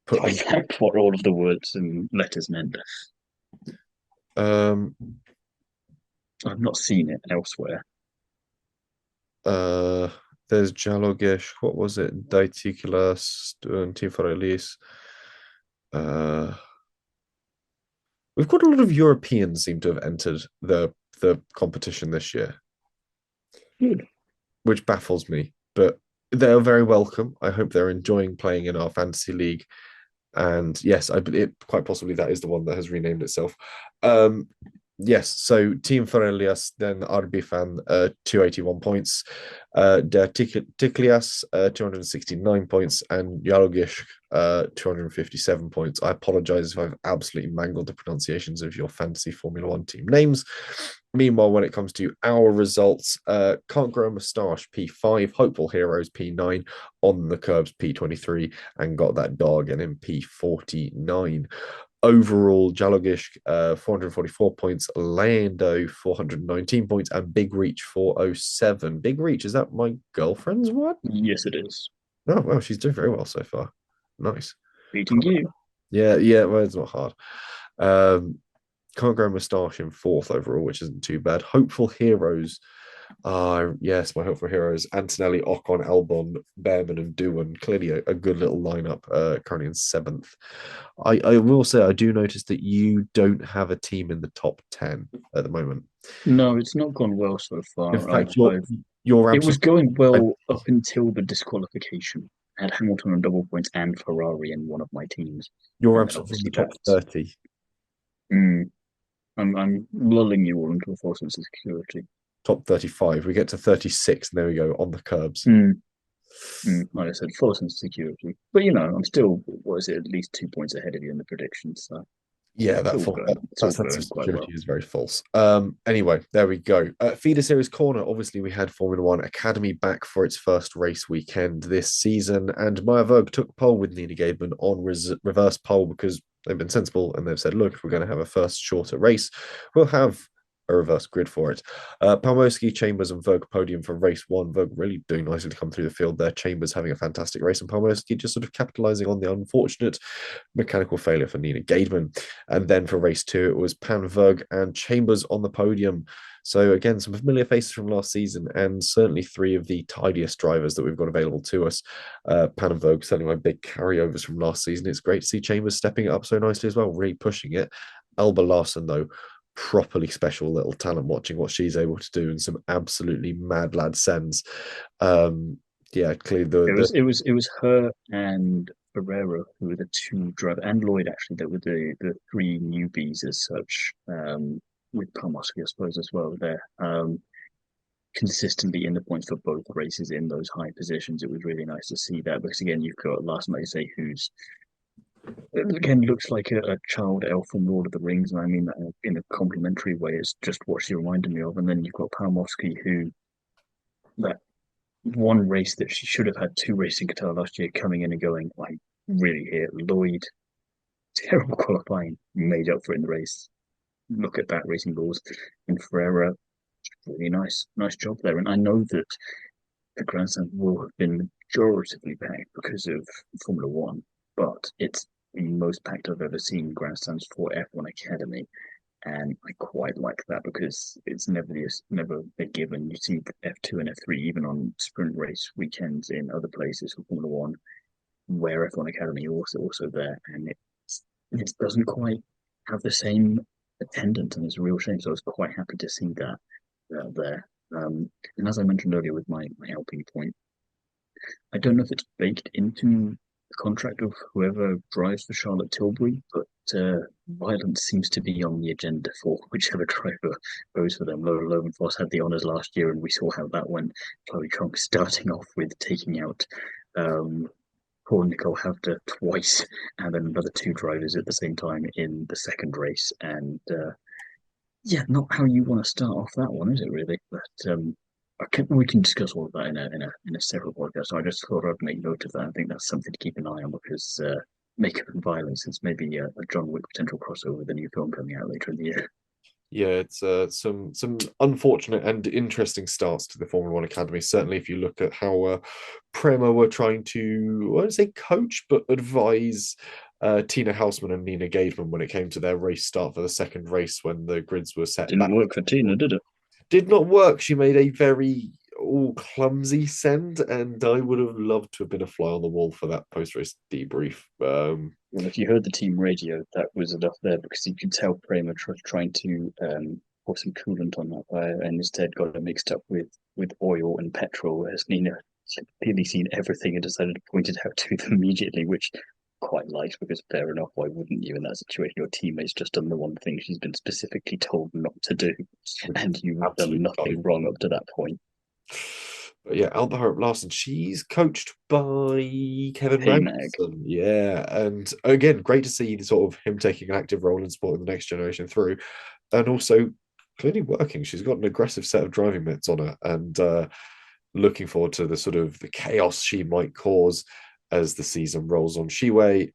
put them. type out what all of the words and letters meant. Um, I've not seen it elsewhere. uh, there's Jalogish. What was it? Dieticulus, Tiforelis. Uh, we've got a lot of Europeans seem to have entered the competition this year, Good. which baffles me. But they are very welcome. I hope they're enjoying playing in our fantasy league. And yes, quite possibly that is the one that has renamed itself. Um, yes, so Team Ferelias, then Arbifan, 281 points, Der Tiklias, 269 points, and Yalogish, 257 points. I apologize if I've absolutely mangled the pronunciations of your fantasy Formula One team names. Meanwhile, when it comes to our results, Can't Grow a Moustache P5, Hopeful Heroes P9, On the Curbs P23, and Got That Dog in P49. Overall, Jalogish, 444 points, Lando, 419 points, and Big Reach, 407. Big Reach, is that my girlfriend's one? Yes, it is. Oh, well, she's doing very well so far. Nice. Beating you. Yeah, yeah, well, it's not hard. Um, Can't Grow a Moustache in fourth overall, which isn't too bad. Hopeful Heroes. Yes, my Hopeful Heroes. Antonelli, Ocon, Albon, Behrman, and Doohan. Clearly a good little lineup, currently in seventh. I will say, I do notice that you don't have a team in the top 10 at the moment. No, it's not gone well so In far. fact, you're It was absolutely going well up until the disqualification. I had Hamilton on double points and Ferrari in one of my teams, you're and then absolutely in the obviously top that. 30. Mm, I'm lulling you all into a false sense of security. Top 35. We get to 36, and there we go, on the curbs. Mm, like I said, false sense of security. But I'm still, what is it, at least 2 points ahead of you in the predictions. So Yeah, it's that all full, going, it's that all sense of going quite security well. is very false. Anyway, there we go. Feeder Series Corner. Obviously, we had Formula One Academy back for its first race weekend this season, and Maya Vogue took pole with Nina Gaidman on reverse pole because they've been sensible and they've said, look, if we're going to have a first shorter race, we'll have a reverse grid for it. Palmowski, Chambers, and Vogue podium for race one. Vogue really doing nicely to come through the field there. Chambers having a fantastic race, and Palmowski just sort of capitalizing on the unfortunate mechanical failure for Nina Gaidman. And then for race two, it was Pan Vogue and Chambers on the podium. So again, some familiar faces from last season, and certainly three of the tidiest drivers that we've got available to us. Pan and Vogue, certainly my big carryovers from last season. It's great to see Chambers stepping it up so nicely as well, really pushing it. Alba Larson, though, properly special little talent watching what she's able to do in some absolutely mad lad sends. Yeah, clearly It was her and Ferrero who were the two drivers, and Lloyd actually, that were the three newbies as such. With Palmowski, I suppose, as well there. Consistently in the points for both races in those high positions. It was really nice to see that because again, you've got Lars Say, who's again looks like a child elf from Lord of the Rings, and I mean that in a complimentary way. It's just what she reminded me of. And then you've got Palmowski, who that one race that she should have had two races in Qatar last year, coming in and going, I really hit Lloyd, terrible qualifying, made up for it in the race. Look at that racing balls. And Ferreira, really nice job there. And I know that the grandstand will have been pejoratively packed because of Formula One, but it's the most packed I've ever seen grandstands for F1 Academy. And I quite like that because it's never a given. You see F2 and F3 even on sprint race weekends in other places for Formula One, where F1 Academy also there, and it doesn't quite have the same attendance, and it's a real shame. So I was quite happy to see that there. And as I mentioned earlier with my Alpine point, I don't know if it's baked into the contract of whoever drives for Charlotte Tilbury, but violence seems to be on the agenda for whichever driver goes for them. Logan Foss had the honours last year, and we saw how that went. Chloe Trunk starting off with taking out poor Nicole Havda twice, and then another two drivers at the same time in the second race. And yeah, not how you want to start off that one, is it really? But we can discuss all of that in a separate podcast. So I just thought I'd make note of that. I think that's something to keep an eye on because makeup and violence. It's maybe a John Wick potential crossover with a new film coming out later in the year. Yeah, it's some unfortunate and interesting starts to the Formula One Academy. Certainly, if you look at how Prema were trying to, I won't say coach, but advise Tina Hausman and Nina Gageman when it came to their race start for the second race when the grids were set back. Didn't work for Tina, did it? Did not work. She made a very all clumsy send, and I would have loved to have been a fly on the wall for that post-race debrief. Well, if you heard the team radio, that was enough there because you could tell Prema trying to pour some coolant on that fire and instead got it mixed up with oil and petrol, whereas Nina had clearly seen everything and decided to point it out to them immediately, which quite liked because fair enough, why wouldn't you in that situation? Your teammate's just done the one thing she's been specifically told not to do, and you've done nothing wrong up to that point. But yeah, Alba Larson, she's coached by Kevin Magnussen. Yeah, and again, great to see sort of him taking an active role in supporting the next generation through, and also clearly working. She's got an aggressive set of driving mitts on her, and looking forward to the sort of the chaos she might cause as the season rolls on. Shiwei,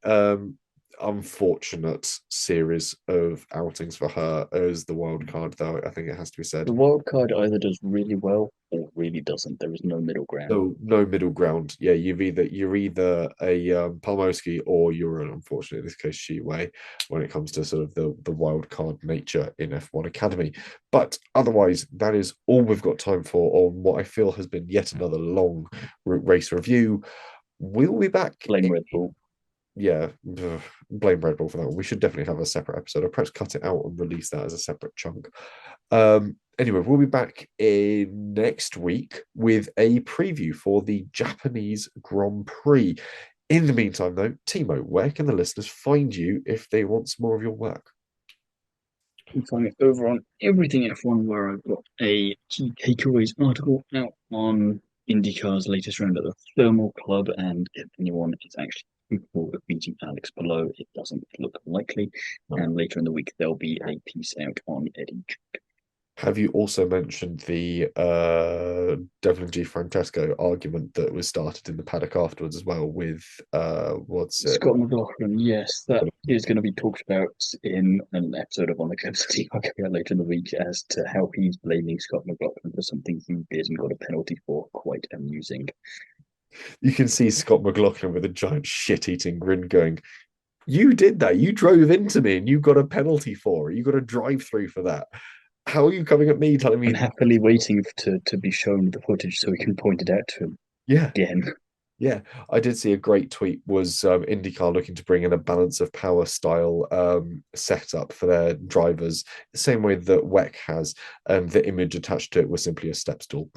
unfortunate series of outings for her as the wild card, though I think it has to be said. The wild card either does really well or really doesn't. There is no middle ground. No middle ground. Yeah, you're either a Palmowski or you're unfortunately in this case Shiwei when it comes to sort of the wild card nature in F1 Academy. But otherwise, that is all we've got time for on what I feel has been yet another long race review. We'll be back. Blame Red Bull. Yeah, blame Red Bull for that one. We should definitely have a separate episode. Or perhaps cut it out and release that as a separate chunk. Anyway, we'll be back in next week with a preview for the Japanese Grand Prix. In the meantime, though, Thiemo, where can the listeners find you if they want some more of your work? You can find me over on Everything F1, where I've got a key takeaways article out on IndyCar's latest round at the Thermal Club, and if anyone is actually capable of beating Alex Palou, it doesn't look likely. And later in the week, there'll be a piece out on Eddie. Have you also mentioned the Devlin G. Francesco argument that was started in the paddock afterwards as well with Scott McLaughlin? Yes, that is going to be talked about in an episode of On the Clips coming out later in the week as to how he's blaming Scott McLaughlin for something he did and got a penalty for. Quite amusing. You can see Scott McLaughlin with a giant shit-eating grin going, "You did that. You drove into me and you got a penalty for it. You got a drive-through for that. How are you coming at me telling me?" And happily waiting to be shown the footage so we can point it out to him. Yeah. Again. Yeah, I did see a great tweet was IndyCar looking to bring in a balance of power style setup for their drivers, the same way that WEC has, and the image attached to it was simply a step stool,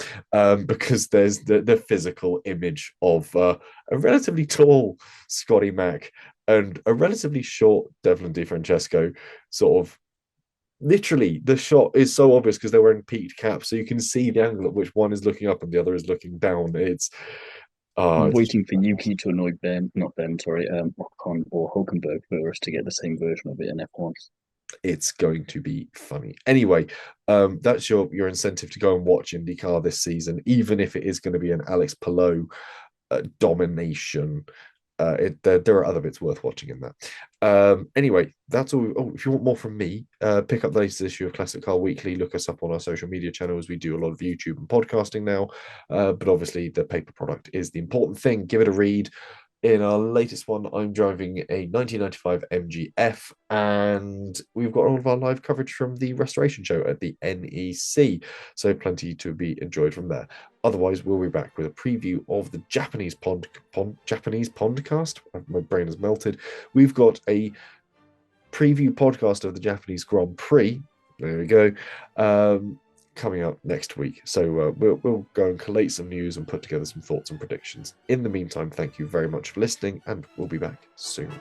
because there's the physical image of a relatively tall Scotty Mac and a relatively short Devlin DeFrancesco. Sort of literally, the shot is so obvious because they're wearing peaked caps, so you can see the angle at which one is looking up and the other is looking down. I'm waiting for Yuki to annoy Ocon or Hulkenberg for us to get the same version of it in F1. It's going to be funny. Anyway, that's your incentive to go and watch IndyCar this season, even if it is going to be an Alex Palou domination. There are other bits worth watching in that. Anyway, that's all. Oh, if you want more from me, pick up the latest issue of Classic Car Weekly. Look us up on our social media channels. We do a lot of YouTube and podcasting now, but obviously the paper product is the important thing. Give it a read. In our latest one, I'm driving a 1995 MGF, and we've got all of our live coverage from the restoration show at the NEC. So plenty to be enjoyed from there. Otherwise, we'll be back with a preview of the Japanese Pondcast. My brain has melted. We've got a preview podcast of the Japanese Grand Prix. There we go. Coming up next week. So we'll go and collate some news and put together some thoughts and predictions. In the meantime, thank you very much for listening, and we'll be back soon.